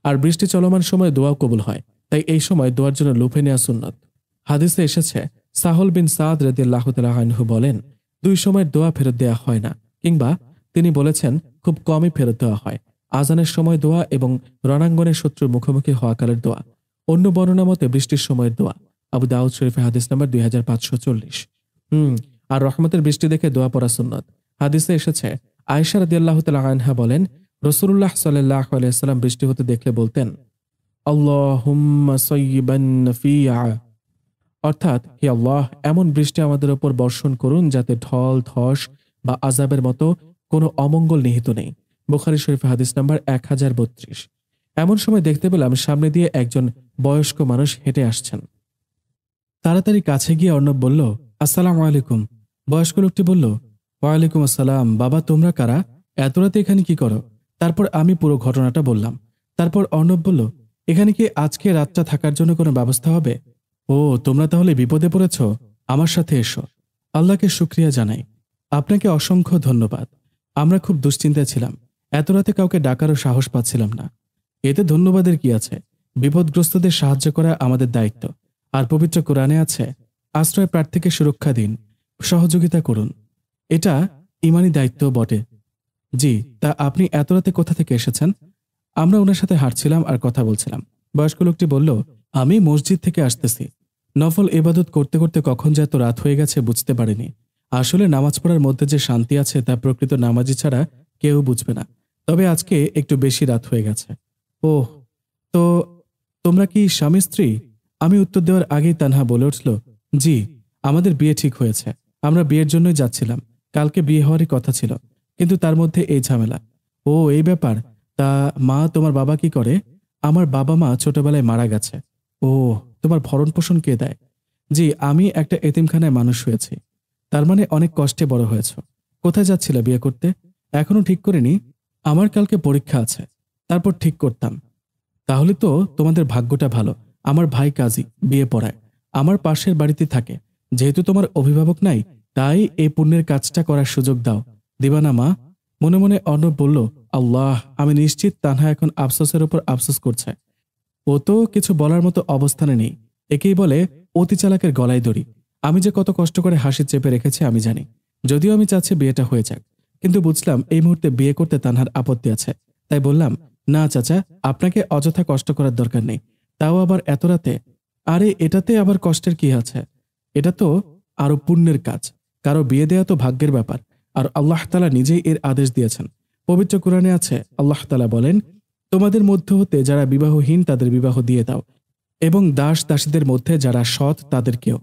আর বৃষ্টি চলমান সময় দোয়াও কবুল হয়, তাই এই সময় দোয়ার জন্য লুফে নেওয়া সুন্নত। হাদিসে এসেছে, সাহল বিন সাদ রাদিয়াল্লাহু তাআলা আনহু বলেন, 2 সময়ের দোয়া ফেরত দেয়া হয় না, কিংবা তিনি বলেছেন খুব কমই ফেরত দেওয়া হয়। আজানের সময় দোয়া এবং রণাঙ্গনের শত্রুর মুখোমুখি হওয়াকালের দোয়া। অন্য বর্ণনা মতে বৃষ্টির সময়ের দোয়া। আবু দাউদ শরীফে হাদিস নাম্বার 2540। আর রহমতের বৃষ্টি দেখে দোয়া পড়া সুন্নত। হাদিসে এসেছে, আয়েশা রাদিয়াল্লাহু তাআলা আনহা বলেন, রাসূলুল্লাহ সাল্লাল্লাহু আলাইহি ওয়াসাল্লাম বৃষ্টি হতে দেখলে বলতেন, আল্লাহুম্মা সায়্যিবান নাফিআ, অর্থাৎ হে আল্লাহ, এমন বৃষ্টি আমাদের উপর বর্ষণ করুন যাতে ঢল, ধস বা আযাবের মতো কোনো অমঙ্গল নিহিত নেই। বুখারী শরীফে হাদিস নাম্বার 1032। এমন সময় দেখতে পেলাম সামনে দিয়ে একজন বয়স্ক মানুষ হেঁটে আসছেন। তাড়াতাড়ি কাছে গিয়ে অর্ণব বলল, আসসালামু আলাইকুম। বয়স্ক লোকটি বলল, ওয়ালাইকুম আসসালাম। বাবা, তোমরা কারা? এত রাতে এখানে কি করো? তারপর আমি পুরো ঘটনাটা বললাম। তারপর অর্ণব বলল, এখানে কি আজকে রাতটা থাকার জন্য কোনো ব্যবস্থা হবে? ও, তোমরা তাহলে বিপদে পড়েছ? আমার সাথে এসো। আল্লাহকে শুকরিয়া জানাই। আপনাকে অসংখ্য ধন্যবাদ। আমরা খুব দুশ্চিন্তায় ছিলাম। এত রাতে কাউকে ডাকারও সাহস পাচ্ছিলাম না। এতে ধন্যবাদের কি আছে? বিপদগ্রস্তদের সাহায্য করা আমাদের দায়িত্ব। আর পবিত্র কোরআনে আছে, আশ্রয় প্রার্থীকে সুরক্ষা দিন, সহযোগিতা করুন। এটা ইমানি দায়িত্ব বটে। জি, তা আপনি এত রাতে কোথা থেকে এসেছেন? আমরা ওনার সাথে হাঁটছিলাম আর কথা বলছিলাম। বয়স্ক লোকটি বলল, আমি মসজিদ থেকে আসতেছি। নফল ইবাদত করতে করতে কখন যে এত রাত হয়ে গেছে বুঝতে পারিনি। আসলে নামাজ পড়ার মধ্যে যে শান্তি আছে তা প্রকৃত নামাজি ছাড়া কেউ বুঝবে না। তবে আজকে একটু বেশি রাত হয়ে গেছে। ওহ, তো তোমরা কি স্বামী স্ত্রী? আমি উত্তর দেওয়ার আগেই তানহা বলে উঠল, জি, আমাদের বিয়ে ঠিক হয়েছে। আমরা বিয়ের জন্যই যাচ্ছিলাম। কালকে বিয়ে হওয়ারই কথা ছিল, কিন্তু তার মধ্যে এই ঝামেলা। ও, এই ব্যাপার। তা মা, তোমার বাবা কি করে? আমার বাবা মা ছোটবেলায় মারা গেছে। ও, তোমার ভরণ পোষণ কে দেয়? জি, আমি একটা এতিমখানায় মানুষ হয়েছি। তার মানে অনেক কষ্টে বড় হয়েছ। কোথায় যাচ্ছিলে বিয়ে করতে? এখনো ঠিক করিনি। আমার কালকে পরীক্ষা আছে, তারপর ঠিক করতাম। তাহলে তো তোমাদের ভাগ্যটা ভালো। আমার ভাই কাজী, বিয়ে পড়ায়, আমার পাশের বাড়িতে থাকে। যেহেতু তোমার অভিভাবক নাই, তাই এই পুণ্যের কাজটা করার সুযোগ দাও। দিবা না মা? মনে মনে অর্ণব বলল, আল্লাহ, আমি নিশ্চিত তানহা এখন আফসোসের উপর আফসোস করছে। ও তো কিছু বলার মতো অবস্থানে নেই। একেই বলে অতি চালাকের গলায় দড়ি। আমি যে কত কষ্ট করে হাসি চেপে রেখেছি আমি জানি। যদিও আমি চাচ্ছি বিয়েটা হয়ে যাক, কিন্তু বুঝলাম এই মুহূর্তে বিয়ে করতে তানহার আপত্তি আছে। তাই বললাম, না চাচা, আপনাকে অযথা কষ্ট করার দরকার নেই, তাও আবার এত রাতে। আরে, এটাতে আবার কষ্টের কি আছে? এটা তো আরো পুণ্যের কাজ। কারো বিয়ে দেয়া তো ভাগ্যের ব্যাপার, আর আল্লাহ তাআলা নিজেই এর আদেশ দিয়েছেন। পবিত্র কোরআনে আছে, আল্লাহ তাআলা বলেন, তোমাদের মধ্য হতে যারা বিবাহহীন তাদের বিবাহ দিয়ে দাও, এবং দাস দাসীদের মধ্যে যারা সৎ তাদেরকেও।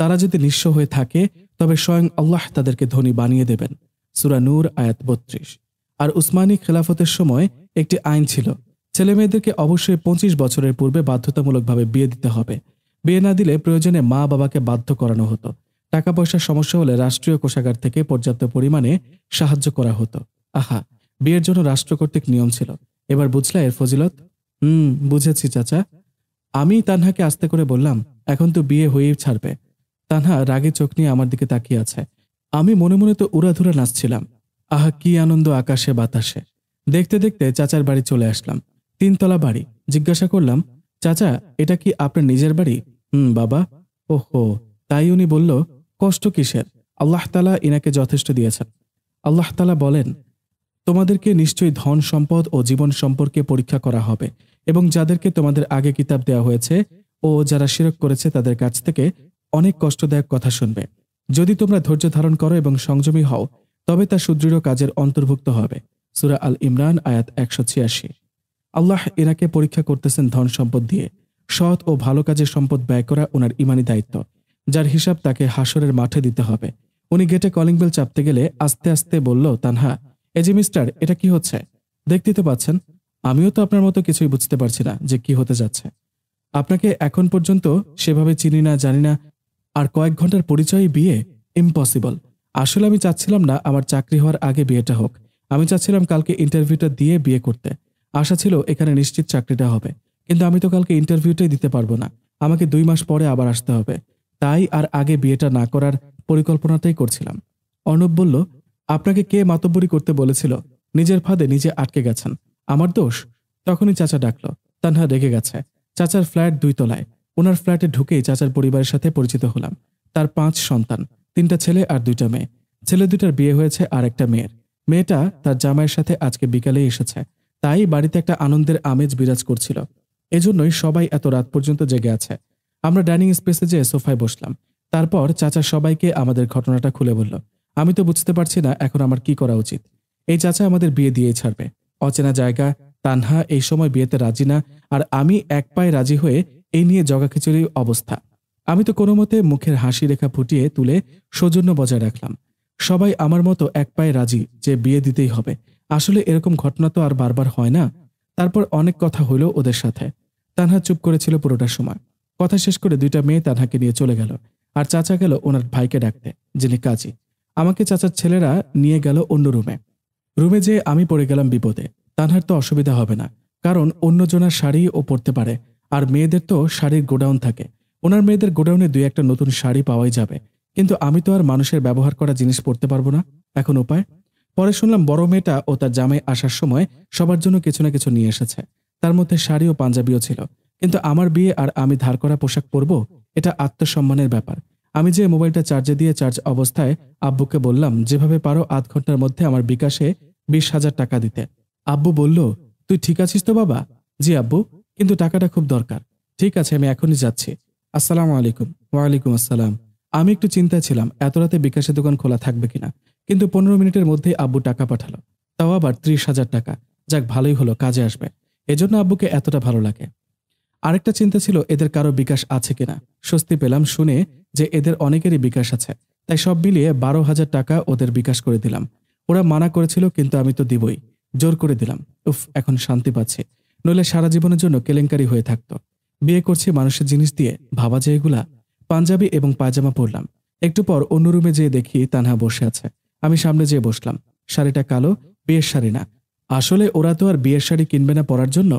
তারা যদি নিঃস্ব হয়ে থাকে তবে স্বয়ং আল্লাহ তাদেরকে ধনী বানিয়ে দেবেন। সূরা নূর আয়াত 32। আর উসমানী খেলাফতের সময় একটি আইন ছিল, ছেলে মেয়েদেরকে অবশ্যই 25 বছরের পূর্বে বাধ্যতামূলকভাবে বিয়ে দিতে হবে। বিয়ে না দিলে প্রয়োজনে মা বাবাকে বাধ্য করানো হতো। টাকা পয়সার সমস্যা হলে রাষ্ট্রীয় কোষাগার থেকে পর্যাপ্ত পরিমাণে সাহায্য করা হতো। আহা, বিয়ের জন্য রাষ্ট্র কর্তৃক নিয়ম ছিল। এবার বুঝলা এর ফজিলত? বুঝেছি চাচা। আমি তানহাকে আস্তে করে বললাম, এখন তো বিয়ে হয়েই ছাড়বে। তানহা রাগে চোখ নিয়ে আমার দিকে তাকিয়ে আছে। আমি মনে মনে তো উড়াধুরা নাচছিলাম। আহা, কি আনন্দ আকাশে বাতাসে। দেখতে দেখতে চাচার বাড়ি চলে আসলাম। 3 তলা বাড়ি। জিজ্ঞাসা করলাম, চাচা, এটা কি আপনার নিজের বাড়ি? বাবা। ওহো, তাই। উনি বলল, কষ্ট কিসের? আল্লাহ তাআলা ইনাকে যথেষ্ট দিয়েছেন। আল্লাহ তাআলা বলেন, তোমাদেরকে নিশ্চয়ই ধন সম্পদ ও জীবন সম্পর্কে পরীক্ষা করা হবে, এবং যাদেরকে তোমাদের আগে কিতাব দেওয়া হয়েছে ও যারা শিরক করেছে তাদের কাছ থেকে অনেক কষ্টদায়ক কথা শুনবে। যদি তোমরা ধৈর্য ধারণ করো এবং সংযমী হও তবে তা সুদৃঢ় কাজের অন্তর্ভুক্ত হবে। সূরা আল ইমরান আয়াত 186। আল্লাহ এনাকে পরীক্ষা করতেছেন ধন সম্পদ দিয়ে। সৎ ও ভালো কাজের সম্পদ ব্যয় করা ওনার ইমানি দায়িত্ব, যার হিসাব তাকে হাসরের মাঠে দিতে হবে। উনি গেটে কলিং বেল চাপতে গেলে আস্তে আস্তে বলল, তানহা, এই যে মিস্টার, এটা কি হচ্ছে? দেখতেই তো পাচ্ছেন, আমিও তো আপনার মতো কিছুই বুঝতে পারছি না যে কি হতে যাচ্ছে। আপনাকে এখন পর্যন্ত সেভাবে চিনি না, জানি না, আর কয়েক ঘন্টার পরিচয়ই বিয়ে? ইম্পসিবল। আসলে আমি চাচ্ছিলাম না আমার চাকরি হওয়ার আগে বিয়েটা হোক। আমি চাচ্ছিলাম কালকে ইন্টারভিউটা দিয়ে বিয়ে করতে। আশা ছিল এখানে নিশ্চিত চাকরিটা হবে, কিন্তু আমি তো কালকে ইন্টারভিউটাই দিতে পারবো না। আমাকে 2 মাস পরে আবার আসতে হবে। তাই আর আগে বিয়েটা না করার পরিকল্পনাটাই করছিলাম। অর্ণব বলল, আপনাকে কে মাতব্বরি করতে বলেছিল? নিজের ফাঁদে নিজে আটকে গেছেন। আমার দোষ? তখনই চাচা ডাকল। তানহা রেগে গেছে। চাচার ফ্ল্যাট 2 তলায়। ওনার ফ্ল্যাটে ঢুকেই চাচার পরিবারের সাথে পরিচিত হলাম। তার 5 সন্তান, 3টা ছেলে আর 2টা মেয়ে। ছেলে 2টার বিয়ে হয়েছে আর একটা মেয়ের। মেয়েটা তার জামাইয়ের সাথে আজকে বিকালেই এসেছে, তাই বাড়িতে একটা আনন্দের আমেজ বিরাজ করছিল। এজন্যই সবাই এত রাত পর্যন্ত জেগে আছে। আমরা ডাইনিং স্পেসে যেয়ে সোফায় বসলাম। তারপর চাচা সবাইকে আমাদের ঘটনাটা খুলে বলল। আমি তো বুঝতে পারছি না এখন আমার কি করা উচিত। এই চাচা আমাদের বিয়ে দিয়েই ছাড়বে। অচেনা জায়গা, তানহা এই সময় বিয়েতে রাজি না, আর আমি এক পায়ে রাজি হয়ে এই নিয়ে জগাখিচুড়ি অবস্থা। আমি তো কোনো মতে মুখের হাসি রেখা ফুটিয়ে তুলে সৌজন্য বজায় রাখলাম। সবাই আমার মতো এক পায়ে রাজি যে বিয়ে দিতেই হবে। আসলে এরকম ঘটনা তো আর বারবার হয় না। তারপর অনেক কথা হইল ওদের সাথে। তানহা চুপ করেছিল পুরোটা সময়। কথা শেষ করে 2টা মেয়ে তানহাকে নিয়ে চলে গেল, আর চাচা গেল ওনার ভাইকে ডাকতে, যিনি কাজী। আমাকে চাচার ছেলেরা নিয়ে গেল অন্য রুমে। রুমে যেয়ে আমি পড়ে গেলাম বিপদে। তানহার তো অসুবিধা হবে না, কারণ অন্যজনের শাড়ি ও পরতে পারে, আর মেয়েদের তো শাড়ির গোডাউন থাকে। ওনার মেয়েদের গোডাউনে 2-1টা নতুন শাড়ি পাওয়াই যাবে, কিন্তু আমি তো আর মানুষের ব্যবহার করা জিনিস পরতে পারবো না। এখন উপায়? পরে শুনলাম বড় মেয়েটা ও তার জামাই আসার সময় সবার জন্য কিছু না কিছু নিয়ে এসেছে। তার মধ্যে শাড়ি ও পাঞ্জাবিও ছিল। কিন্তু আমার বিয়ে আর আমি ধার করা পোশাক পরবো? এটা আত্মসম্মানের ব্যাপার। আমি যে মোবাইলটা চার্জে দিয়ে চার্জ অবস্থায় আব্বুকে বললাম যেভাবে পারো আধ ঘন্টার মধ্যে আমার বিকাশে 20,000 টাকা দিতে। আব্বু বলল, তুই ঠিক আছিস তো বাবা? জি আব্বু, কিন্তু টাকাটা খুব দরকার। ঠিক আছে, আমি এখনই যাচ্ছি। আসসালামু আলাইকুম। ওয়ালাইকুম আসসালাম। আমি একটু চিন্তায় ছিলাম এত রাতে বিকাশের দোকান খোলা থাকবে কিনা, কিন্তু 15 মিনিটের মধ্যেই আব্বু টাকা পাঠালো, তাও আবার 30,000 টাকা। যাক, ভালোই হলো, কাজে আসবে। এজন্য আব্বুকে এতটা ভালো লাগে। আরেকটা চিন্তা ছিল এদের কারো বিকাশ আছে কিনা। স্বস্তি পেলাম শুনে যে এদের অনেকেরই বিকাশ আছে, তাই সব মিলিয়ে 12,000 টাকা ওদের বিকাশ করে দিলাম। ওরা মানা করেছিল, কিন্তু আমি তো দিবই, জোর করে দিলাম। উফ, এখন শান্তি পাচ্ছি, নইলে সারা জীবনের জন্য কেলেঙ্কারি হয়ে থাকতো। বিয়ে করছি মানুষের জিনিস দিয়ে, ভাবা যায় এগুলা। পাঞ্জাবি এবং পায়জামা পরলাম। একটু পর অন্য রুমে যেয়ে দেখি তানহা বসে আছে। আমি সামনে যেয়ে বসলাম। শাড়িটা কালো, বিয়ের শাড়ি না। আসলে ওরা তো আর বিয়ের শাড়ি কিনবে না পরার জন্য।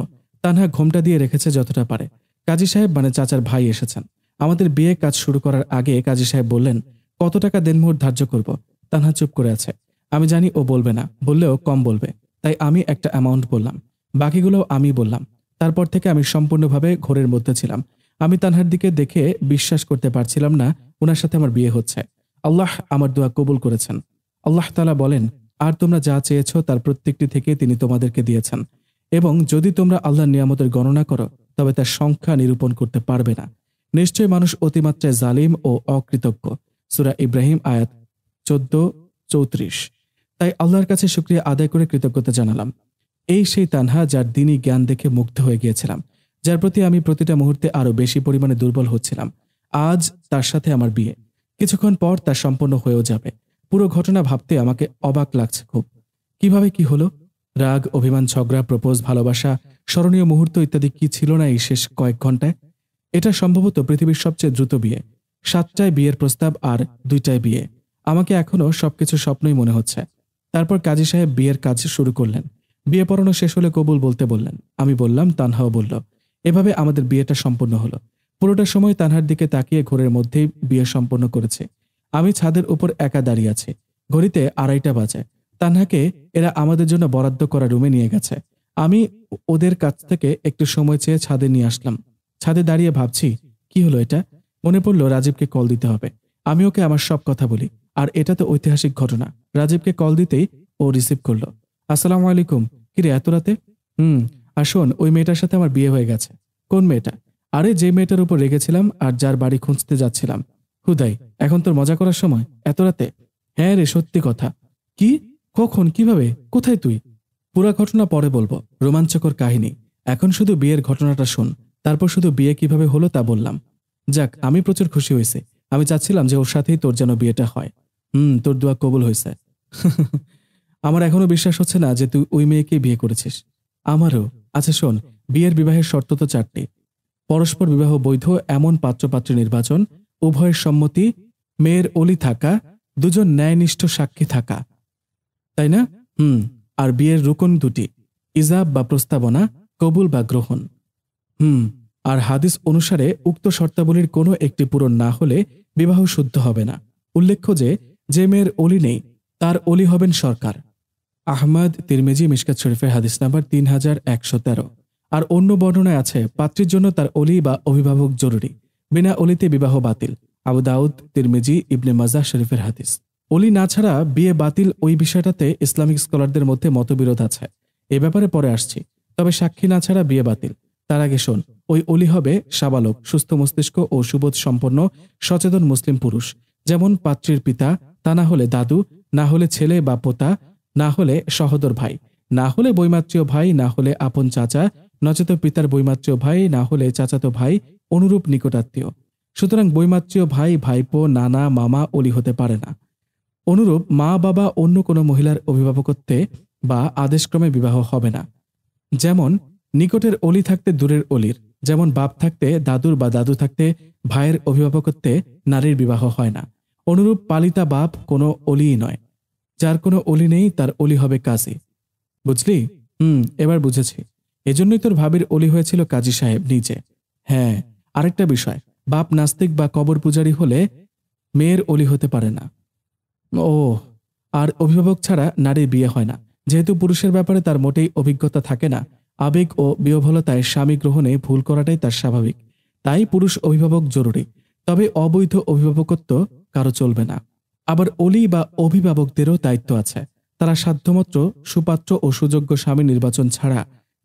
তানহা ঘোমটা দিয়ে রেখেছে যতটা পারে। কাজী সাহেব মানে চাচার ভাই এসেছেন। আমাদের বিয়ে কাজ শুরু করার আগে কাজী সাহেব বললেন, কত টাকা দেনমোহর ধার্য করব। তানহা চুপ করে আছে। আমি জানি ও বলবে না, বললেও কম বলবে, তাই আমি একটা অ্যামাউন্ট বললাম। বাকিগুলোও আমি বললাম। তারপর থেকে আমি সম্পূর্ণভাবে ঘোরের মধ্যে ছিলাম। আমি তানহার দিকে দেখে বিশ্বাস করতে পারছিলাম না ওনার সাথে আমার বিয়ে হচ্ছে। আল্লাহ আমার দোয়া কবুল করেছেন। আল্লাহ তাআলা বলেন, আর তোমরা যা চেয়েছ তার প্রত্যেকটি থেকে তিনি তোমাদেরকে দিয়েছেন, এবং যদি তোমরা আল্লাহর নিয়ামতের গণনা করো তবে তার সংখ্যা নিরূপণ করতে পারবে না। নিশ্চয় মানুষ অতিমাত্রায় জালিম ও অকৃতজ্ঞ। সূরা ইব্রাহিম আয়াত 14-34। তাই আল্লাহর কাছে শুকরিয়া আদায় করে কৃতজ্ঞতা জানালাম। এই সেই তানহা যার দ্বীনি জ্ঞান দেখে মুগ্ধ হয়ে গিয়েছিলাম, যার প্রতি আমি প্রতিটা মুহূর্তে আরো বেশি পরিমাণে দুর্বল হচ্ছিলাম। আজ তার সাথে আমার বিয়ে, কিছুক্ষণ পর তা সম্পন্ন হয়েও যাবে। পুরো ঘটনা ভাবতে আমাকে অবাক লাগছে খুব। কিভাবে কি হলো? রাগ, অভিমান, ঝগড়া, প্রপোজ, ভালোবাসা, স্মরণীয় মুহূর্ত ইত্যাদি কি ছিল না এই শেষ কয়েক ঘন্টায়? এটা সম্ভবত পৃথিবীর সবচেয়ে দ্রুত বিয়ে। 7টায় বিয়ের প্রস্তাব আর 2টায় বিয়ে। আমাকে এখনো সবকিছু স্বপ্নই মনে হচ্ছে। তারপর কাজী সাহেব বিয়ের কাজ শুরু করলেন। বিয়ে পড়ানো শেষ হলে কবুল বলতে বললেন। আমি বললাম, তানহাও বলল। এভাবে আমাদের বিয়েটা সম্পন্ন হলো। পুরোটা সময় তানহার দিকে তাকিয়ে ঘোরের মধ্যেই বিয়ে সম্পন্ন করেছে। আমি ছাদের উপর একা দাঁড়িয়ে আছি। ঘড়িতে 2:30 বাজে। তানহাকে এরা আমাদের জন্য বরাদ্দ করা রুমে নিয়ে গেছে। আমি ওদের কাছ থেকে একটু সময় চেয়ে ছাদে নিয়ে আসলাম। ছাদে দাঁড়িয়ে ভাবছি, কি হলো এটা? মনে পড়লো রাজীবকে কল দিতে হবে। আমি ওকে আমার সব কথা বলি, আর এটা তো ঐতিহাসিক ঘটনা। রাজীবকে কল দিতেই ও রিসিভ করলো। আসসালামু আলাইকুম। কিরে এত রাতে? আর শোন, ওই মেয়েটার সাথে আমার বিয়ে হয়ে গেছে। কোন মেয়েটা? আরে যে মেয়েটার উপর রেগেছিলাম আর যার বাড়ি খুঁজতে যাচ্ছিলাম। হুদাই, এখন তোর মজা করার সময় এত রাতে? হ্যাঁ রে, সত্যি কথা। কি? কখন? কিভাবে? কোথায় তুই? পুরা ঘটনা পরে বলবো, রোমাঞ্চকর কাহিনী। এখন শুধু বিয়ের ঘটনাটা শোন, তারপর শুধু বিয়ে কিভাবে হলো তা বললাম। যাক, আমি প্রচুর খুশি হয়েছি। আমি চাচ্ছিলাম যে ওর সাথেই তোর যেন বিয়েটা হয়। তোর দোয়া কবুল হয়েছে। আমার এখনো বিশ্বাস হচ্ছে না যে তুই ওই মেয়েকে বিয়ে করেছিস। আমারও। আচ্ছা শোন, বিয়ের বিবাহের শর্ত তো 4টি। পরস্পর বিবাহ বৈধ এমন পাত্রপাত্রী নির্বাচন, উভয়ের সম্মতি, মেয়ের অলি থাকা, 2জন ন্যায়নিষ্ঠ সাক্ষী থাকা, তাই না? আর বিয়ের রুকন 2টি, ইজাব বা প্রস্তাবনা, কবুল বা গ্রহণ। আর হাদিস অনুসারে উক্ত শর্তাবলীর কোনো একটি পূরণ না হলে বিবাহ শুদ্ধ হবে না। উল্লেখ্য যে মেয়ের অলি নেই তার অলি হবেন সরকার। আহমদ, তিরমিজি, মিশকাত শরীফের হাদিস নাম্বার 3113। আর অন্য বর্ণনায় আছে, পাত্রীর জন্য তার অলি বা অভিভাবক জরুরি। বিনা অলিতে বিবাহ বাতিল। আবু দাউদ, তিরমিজি, ইবনে মাজাহ শরীফের হাদিস। অলি না ছাড়া বিয়ে বাতিল, ওই বিষয়টাতে ইসলামিক স্কলারদের মধ্যে মতবিরোধ আছে। এ ব্যাপারে পরে আসছি। তবে সাক্ষী না ছাড়া বিয়ে বাতিল। তার আগে শোন, ওই অলি হবে সাবালক, সুস্থ মস্তিষ্ক ও সুবোধ সম্পন্ন সচেতন মুসলিম পুরুষ, যেমন পাত্রীর পিতা, তা না হলে দাদু, না হলে ছেলে বা পোতা, না হলে সহোদর ভাই, না হলে বৈমাত্রীয় ভাই, না হলে আপন চাচা, নচেত পিতার বৈমাত্রীয় ভাই, না হলে চাচাতো ভাই, অনুরূপ নিকটাত্মীয়। সুতরাং বৈমাত্রীয় ভাই, ভাইপো, নানা, মামা অলি হতে পারে না। অনুরূপ মা বাবা অন্য কোনো মহিলার অভিভাবকত্বে বা আদেশক্রমে বিবাহ হবে না। যেমন নিকটের অলি থাকতে দূরের অলির, যেমন বাপ থাকতে দাদুর বা দাদু থাকতে ভাইয়ের অভিভাবকত্বে নারীর বিবাহ হয় না। অনুরূপ পালিতা বাপ কোনো অলিই নয়। যার কোনো অলি নেই তার অলি হবে কাজী। বুঝলি? এবার বুঝেছি। এজন্যই তোর ভাবির অলি হয়েছিল কাজী সাহেব নিজে। হ্যাঁ, আরেকটা বিষয়, বাপ নাস্তিক বা কবর পূজারী হলে মেয়ের অলি হতে পারে না। ও, আর অভিভাবক ছাড়া নারীর বিয়ে হয় না। যেহেতু পুরুষের ব্যাপারে তার মোটেই অভিজ্ঞতা থাকে না, আবেগ ও বিহ্বলতায় স্বামী গ্রহণে ভুল করাটাই তার স্বাভাবিক। তাই পুরুষ অভিভাবক জরুরি। তবে অবৈধ অভিভাবকত্ব কারো চলবে না। আবার অলি বা অভিভাবকদেরও দায়িত্ব আছে। তারা সাধ্যমত সুপাত্র ও সুযোগ্য স্বামী নির্বাচন ছাড়া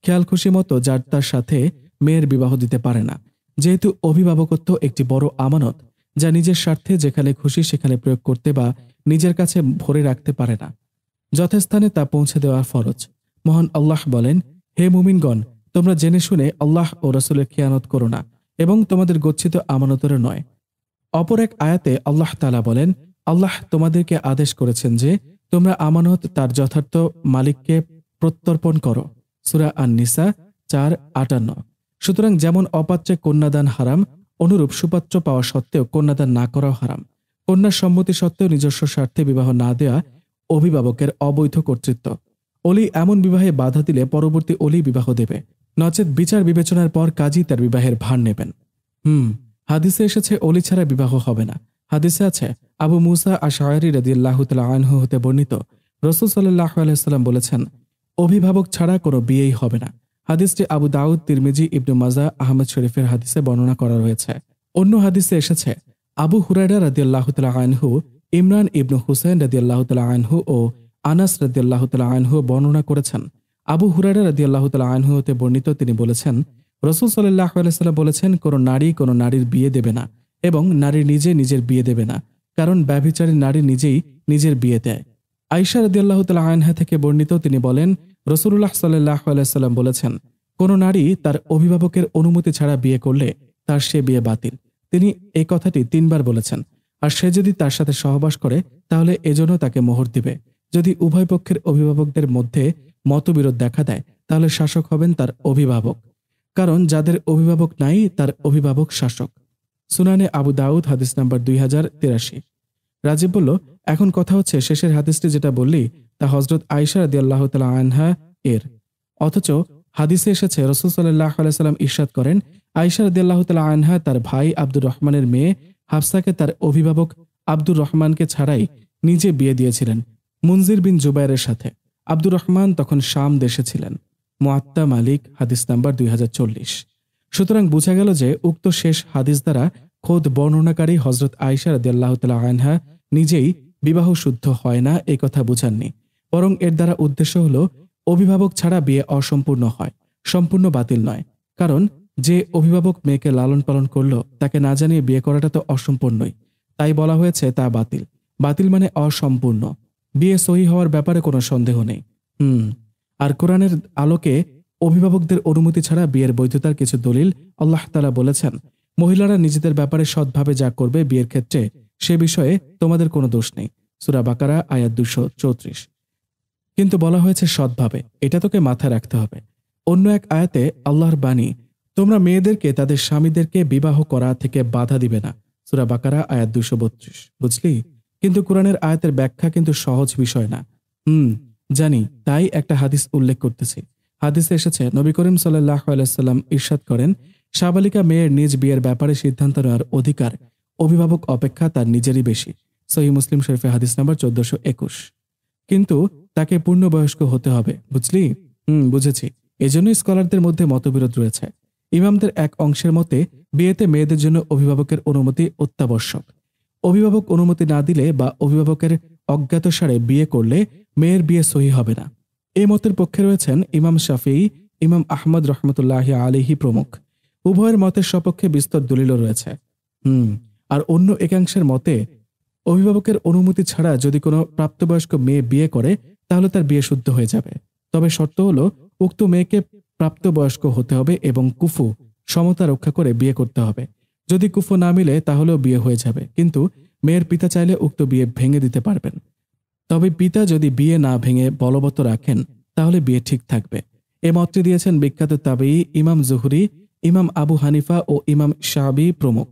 খেয়াল খুশি মতো যার তার সাথে মেয়ের বিবাহ দিতে পারে না। যেহেতু অভিভাবকত্ব একটি বড় আমানত, যা নিজের স্বার্থে যেখানে খুশি সেখানে প্রয়োগ করতে বা নিজের কাছে ভরে রাখতে পারে না, যথাস্থানে তা পৌঁছে দেওয়া ফরজ। মহান আল্লাহ বলেন, হে মুমিনগণ, তোমরা জেনে শুনে আল্লাহ ও রাসূলের খেয়ানত করো না এবং তোমাদের গচ্ছিত আমানতেরও নয়। অপর এক আয়াতে আল্লাহ তাআলা বলেন, আল্লাহ তোমাদেরকে আদেশ করেছেন যে তোমরা আমানত তার যথার্থ মালিককে প্রত্যর্পণ করো। সূরা আন-নিসা 4:58। সুতরাং যেমন অপাত্রে কন্যাদান হারাম, অনুরূপ সুপাত্র পাওয়া সত্ত্বেও কন্যাদান না করাও হারাম। কন্যার সম্মতি সত্ত্বেও নিজস্ব স্বার্থে বিবাহ না দেয়া অভিভাবকের অবৈধ কর্তৃত্ব। অলি এমন বিবাহে বাধা দিলে পরবর্তী অলি বিবাহ দেবে, নচেত বিচার বিবেচনার পর কাজী তার বিবাহের ভার নেবেন। হাদিসে এসেছে অলি ছাড়া বিবাহ হবে না। হাদিসে আছে, আবু মুসা আশআরী রাদিয়াল্লাহু তাআলা আনহু হতে বর্ণিত, রাসূল সাল্লাল্লাহু আলাইহি ওয়াসাল্লাম বলেছেন, অভিভাবক ছাড়া কোনো বিয়েই হবে না। হাদিসটি আবু দাউদ, তিরমিজি, ইবনে মাজাহ, আহমদ শরীফের হাদিসে বর্ণনা করা রয়েছে। অন্য হাদিসে এসেছে, আবু হুরায়রা রাদিয়াল্লাহু তাআলা আনহু, ইমরান ইবনে হুসাইন রাদিয়াল্লাহু তাআলা আনহু ও আনাস রাদিয়াল্লাহু তাআলা আনহু বর্ণনা করেছেন। আবু হুরায়রা রাদিয়াল্লাহু তাআলা আনহু হতে বর্ণিত, তিনি বলেছেন, রাসূল সাল্লাল্লাহু আলাইহি ওয়াসাল্লাম বলেছেন, কোনো নারী কোনো নারীর বিয়ে দেবে না এবং নারী নিজে নিজের বিয়ে দেবে না, কারণ ব্যভিচারী নারী নিজেই নিজের বিয়ে দেয়। আয়েশা রাদিয়াল্লাহু তাআলা আনহা থেকে বর্ণিত, তিনি বলেন, রাসূলুল্লাহ সাল্লাল্লাহু আলাইহি ওয়াসাল্লাম বলেছেন, কোন নারী তার অভিভাবকের অনুমতি ছাড়া বিয়ে করলে তার সে বিয়ে বাতিল। তিনি এই কথাটি 3 বার বলেছেন। আর সে যদি তার সাথে সহবাস করে তাহলে এজন্য তাকে মোহর দিবে। যদি উভয় পক্ষের অভিভাবকদের মধ্যে মতবিরোধ দেখা দেয় তাহলে শাসক হবেন তার অভিভাবক, কারণ যাদের অভিভাবক নাই তার অভিভাবক শাসক। সুনানে আবু দাউদ, হাদিস নাম্বার 2083। রাজীব বলল, এখন কথা হচ্ছে শেষের হাদিসটি যেটা বললি তা হযরত আয়েশা রাদিয়াল্লাহু তাআলা আনহা এর, অথচ হাদিসে এসেছে রাসূল সাল্লাল্লাহু আলাইহি ওয়াসাল্লাম ইরশাদ করেন, আয়েশা রাদিয়াল্লাহু তাআলা আনহা তার ভাই আব্দুর রহমানের মেয়ে হাফসাকে তার অভিভাবক আব্দুর রহমানকে ছাড়াই নিজে বিয়ে দিয়েছিলেন মুনজির বিন জুবাইরের সাথে। আব্দুর রহমান তখন শাম দেশে ছিলেন। মুআত্তা মালিক, হাদিস নাম্বার 2040। সুতরাং বোঝা গেল যে উক্ত শেষ হাদিস দ্বারা খোদ বর্ণনাকারী হযরত আয়েশা রাদিয়াল্লাহু তাআলা আনহা নিজেই বিবাহ শুদ্ধ হয় না এই কথা বুঝাননি, বরং এর দ্বারা উদ্দেশ্য হল অভিভাবক ছাড়া বিয়ে অসম্পূর্ণ হয়, সম্পূর্ণ বাতিল নয়। কারণ যে অভিভাবক মেয়েকে লালন পালন করলো তাকে না জানিয়ে বিয়ে করাটা তো অসম্পূর্ণই, তাই বলা হয়েছে তা বাতিল। বাতিল মানে অসম্পূর্ণ। বিয়ে সহি হওয়ার ব্যাপারে কোনো সন্দেহ নেই। আর কোরআনের আলোকে অভিভাবকদের অনুমতি ছাড়া বিয়ের বৈধতার কিছু দলিল আল্লাহ তাআলা বলেছেন, মহিলারা নিজেদের ব্যাপারে সৎভাবে যা করবে বিয়ের ক্ষেত্রে সে বিষয়ে তোমাদের কোনো দোষ নেই। সূরা বাকারা আয়াত 234। কিন্তু বলা হয়েছে সৎভাবে, এটা তোকে মাথায় রাখতে হবে। অন্য এক আয়াতে আল্লাহর বাণী, তোমরা মেয়েদেরকে তাদের স্বামীদেরকে বিবাহ করা থেকে বাধা দিবে না। সূরা বাকারা আয়াত 232। বুঝলি? কিন্তু কোরআনের আয়াতের ব্যাখ্যা কিন্তু সহজ বিষয় না। জানি, তাই একটা হাদিস উল্লেখ করতেছি। হাদিসে এসেছে, নবী করিম সাল্লাল্লাহু আলাইহি ওয়াসাল্লাম ইরশাদ করেন, সাবালিকা মেয়ের নিজ বিয়ের ব্যাপারে সিদ্ধান্ত নেওয়ার অধিকার অভিভাবক অপেক্ষা তার নিজেরই বেশি। সহিহ মুসলিম শরীফে হাদিস নাম্বার 1421। কিন্তু তাকে পূর্ণবয়স্ক হতে হবে। বুঝলি? বুঝেছি। এজন্যই স্কলারদের মধ্যে মতবিরোধ রয়েছে। ইমামদের এক অংশের মতে বিয়েতে মেয়েদের জন্য অভিভাবকের অনুমতি অত্যাবশ্যক। অভিভাবক অনুমতি না দিলে বা অভিভাবকের অজ্ঞাতসারে বিয়ে করলে মেয়ের বিয়ে সহি হবে না। এই মতের পক্ষে রয়েছেন ইমাম শাফিঈ, ইমাম আহমদ রহমতুল্লাহ আলাইহি প্রমুখ। উভয়ের মতের সপক্ষে বিস্তর দলিলও রয়েছে। আর অন্য একাংশের মতে অভিভাবকের অনুমতি ছাড়া যদি কোনো প্রাপ্তবয়স্ক মেয়ে বিয়ে করে তাহলে তার বিয়ে শুদ্ধ হয়ে যাবে। তবে শর্ত হলো উক্ত মেয়েকে প্রাপ্তবয়স্ক হতে হবে এবং কুফু সমতা রক্ষা করে বিয়ে করতে হবে। যদি কুফু না মিলে তাহলেও বিয়ে হয়ে যাবে, কিন্তু মেয়ের পিতা চাইলে উক্ত বিয়ে ভেঙে দিতে পারবেন। তবে পিতা যদি বিয়ে না ভেঙে বলবৎ রাখেন তাহলে বিয়ে ঠিক থাকবে। এ মতটি দিয়েছেন বিখ্যাত তাবেঈ ইমাম জুহরি, ইমাম আবু হানিফা ও ইমাম শাফিঈ প্রমুখ।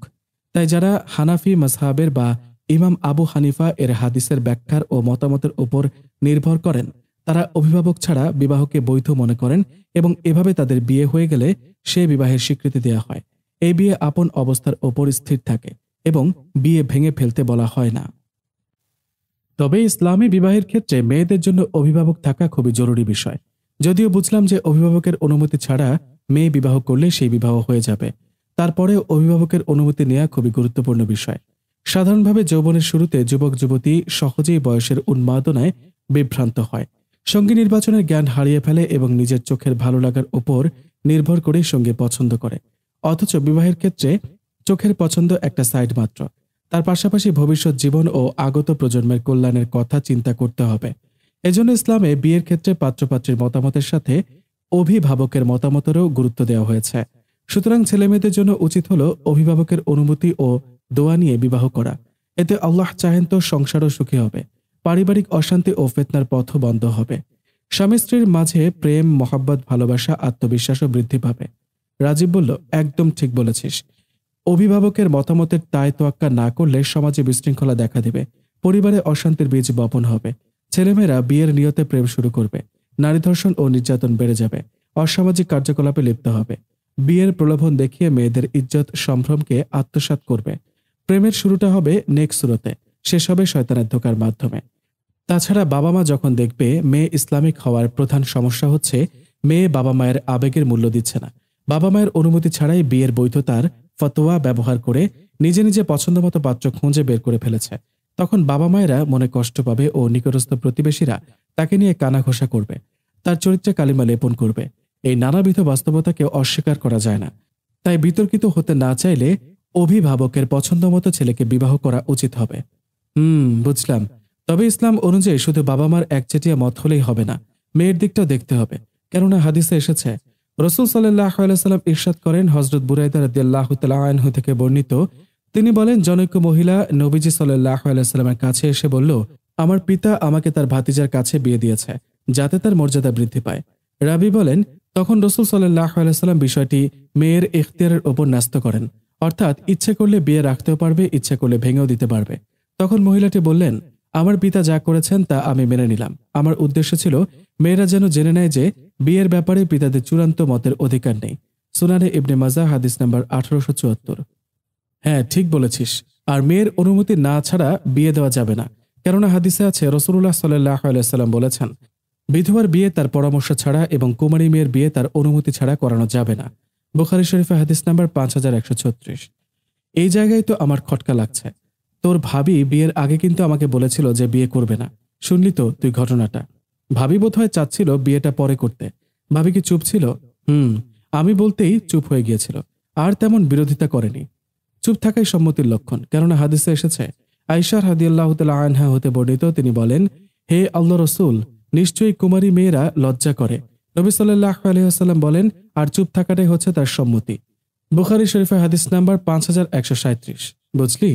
তাই যারা হানাফি মাযহাবের বা ইমাম আবু হানিফা এর হাদিসের ব্যাখ্যার ও মতামতের উপর নির্ভর করেন, তারা অভিভাবক ছাড়া বিবাহকে বৈধ মনে করেন এবং এভাবে তাদের বিয়ে হয়ে গেলে সে বিবাহের স্বীকৃতি দেওয়া হয়। এই বিয়ে আপন অবস্থার ওপর স্থির থাকে এবং বিয়ে ভেঙে ফেলতে বলা হয় না। তবে ইসলামী বিবাহের ক্ষেত্রে মেয়েদের জন্য অভিভাবক থাকা খুবই জরুরি বিষয়। যদিও বুঝলাম যে অভিভাবকের অনুমতি ছাড়া মেয়ে বিবাহ করলে সেই বিবাহ হয়ে যাবে, তারপরেও অভিভাবকের অনুমতি নেওয়া খুবই গুরুত্বপূর্ণ বিষয়। সাধারণভাবে যৌবনের শুরুতে যুবক যুবতী সহজেই বয়সের উন্মাদনায় বিভ্রান্ত হয়, সঙ্গী নির্বাচনের জ্ঞান হারিয়ে ফেলে এবং নিজের চোখের ভালো লাগার উপর নির্ভর করে সঙ্গী পছন্দ করে। অথচ বিবাহের ক্ষেত্রে চোখের পছন্দ একটা সাইড মাত্র, তার পাশাপাশি ভবিষ্যৎ জীবন ও আগত প্রজন্মের কল্যাণের কথা চিন্তা করতে হবে। এজন্য ইসলামে বিয়ের ক্ষেত্রে পাত্রপাত্রীর মতামতের সাথে অভিভাবকের মতামতেরও গুরুত্ব দেওয়া হয়েছে। সুতরাং ছেলেমেয়েদের জন্য উচিত হলো অভিভাবকের অনুমতি ও দোয়া নিয়ে বিবাহ করা। এতে আল্লাহ চাহেন তো সংসারও সুখী হবে, পারিবারিক অশান্তি ও ফিতনার পথও বন্ধ হবে। স্বামী স্ত্রীর মাঝে প্রেম, মহাব্বত, ভালোবাসা, আত্মবিশ্বাসও বৃদ্ধি পাবে। রাজীব বলল, একদম ঠিক বলেছিস। অভিভাবকের মতামতের তায় তোয়াক্কা না করলে সমাজে বিশৃঙ্খলা দেখা দেবে, পরিবারে অশান্তির বীজ বপন হবে, ছেলেমেয়েরা বিয়ের নিয়তে প্রেম শুরু করবে, নারী ধর্ষণ ও নির্যাতন বেড়ে যাবে, অসামাজিক কার্যকলাপে লিপ্ত হবে, বিয়ের প্রলোভন দেখিয়ে মেয়েদের ইজ্জত সম্ভ্রমকে আত্মসাৎ করবে। প্রেমের শুরুটা হবে নেক সুরতে, শেষ হবে শয়তানের ধোঁকার মাধ্যমে। তাছাড়া বাবা মা যখন দেখবে মেয়ে ইসলামিক হওয়ার প্রধান সমস্যা হচ্ছে মেয়ে বাবা মায়ের আবেগের মূল্য দিচ্ছে না, বাবা মায়ের অনুমতি ছাড়াই বিয়ের বৈধতার ফতোয়া ব্যবহার করে নিজে নিজে পছন্দমতো পাত্র খুঁজে বের করে ফেলেছে, তখন বাবা মায়েরা মনে কষ্ট পাবে ও নিকটস্থ প্রতিবেশীরা তাকে নিয়ে কানাঘোষা করবে, তার চরিত্রে কালিমা লেপন করবে। এই নানাবিধ বাস্তবতাকে অস্বীকার করা যায় না। তাই বিতর্কিত হতে না চাইলে অভিভাবকের পছন্দমতো ছেলেকে বিবাহ করা উচিত হবে। বুঝলাম। তবে ইসলাম অনুযায়ী শুধু বাবা মার একচেটিয়া মত হলেই হবে না, মেয়ের দিকটাও দেখতে হবে। কেননা হাদিসে এসেছে, রাসূল সাল্লাল্লাহু আলাইহি ওয়াসাল্লাম ইরশাদ করেন, হযরত বুরাইদা রাদিয়াল্লাহু তাআলা আনহু থেকে বর্ণিত, তিনি বলেন, জনৈক মহিলা নবীজি সাল্লাল্লাহু আলাইহি ওয়াসাল্লামের কাছে এসে বলল, আমার পিতা আমাকে তার ভাতিজার কাছে বিয়ে দিয়েছে যাতে তার মর্যাদা বৃদ্ধি পায়। রাবী বলেন, তখন রাসূল সাল্লাল্লাহু আলাইহি ওয়াসাল্লাম বিষয়টি মেয়ের ইখতিয়ারের ওপর ন্যস্ত করেন, অর্থাৎ ইচ্ছে করলে বিয়ে রাখতেও পারবে, ইচ্ছে করলে ভেঙেও দিতে পারবে। তখন মহিলাটি বললেন, আমার পিতা যা করেছেন তা আমি মেনে নিলাম। আমার উদ্দেশ্য ছিল মেয়েরা যেন জেনে নেয় যে বিয়ের ব্যাপারে পিতাদের চূড়ান্ত মতের অধিকার নেই। সুনানে ইবনে মাজাহ হাদিস নাম্বার 1874। হ্যাঁ, ঠিক বলেছিস। আর মেয়ের অনুমতি না ছাড়া বিয়ে দেওয়া যাবে না, কেননা হাদিসে আছে রাসূলুল্লাহ সাল্লাল্লাহু আলাইহি ওয়াসাল্লাম বলেছেন, বিধবার বিয়ে তার পরামর্শ ছাড়া এবং কুমারী মেয়ের বিয়ে তার অনুমতি ছাড়া করানো যাবে না। বুখারী শরীফে হাদিস নাম্বার 5136। এই জায়গায় তো আমার খটকা লাগছে। তোর ভাবি বিয়ের আগে কিন্তু আমাকে বলেছিল যে বিয়ে করবে না। শুনলি তো তুই ঘটনাটা। ভাবি বোধহয় চাচ্ছিল বিয়েটা পরে করতে। ভাবি কি চুপ ছিল? আমি বলতেই চুপ হয়ে গিয়েছিল, আর তেমন বিরোধিতা করেনি। চুপ থাকাই সম্মতির লক্ষণ, কেননা হাদিসে এসেছে, আয়েশা রাদিয়াল্লাহু তাআলা আনহা হতে বর্ণিত, তিনি বলেন, হে আল্লাহর রাসূল, নিশ্চয়ই কুমারী মেয়েরা লজ্জা করে। নবী সাল্লাল্লাহু আলাইহি ওয়াসাল্লাম বলেন, আর চুপ থাকাটাই হচ্ছে তার সম্মতি। বুখারী শরীফে হাদিস নাম্বার 5137। বুঝলি?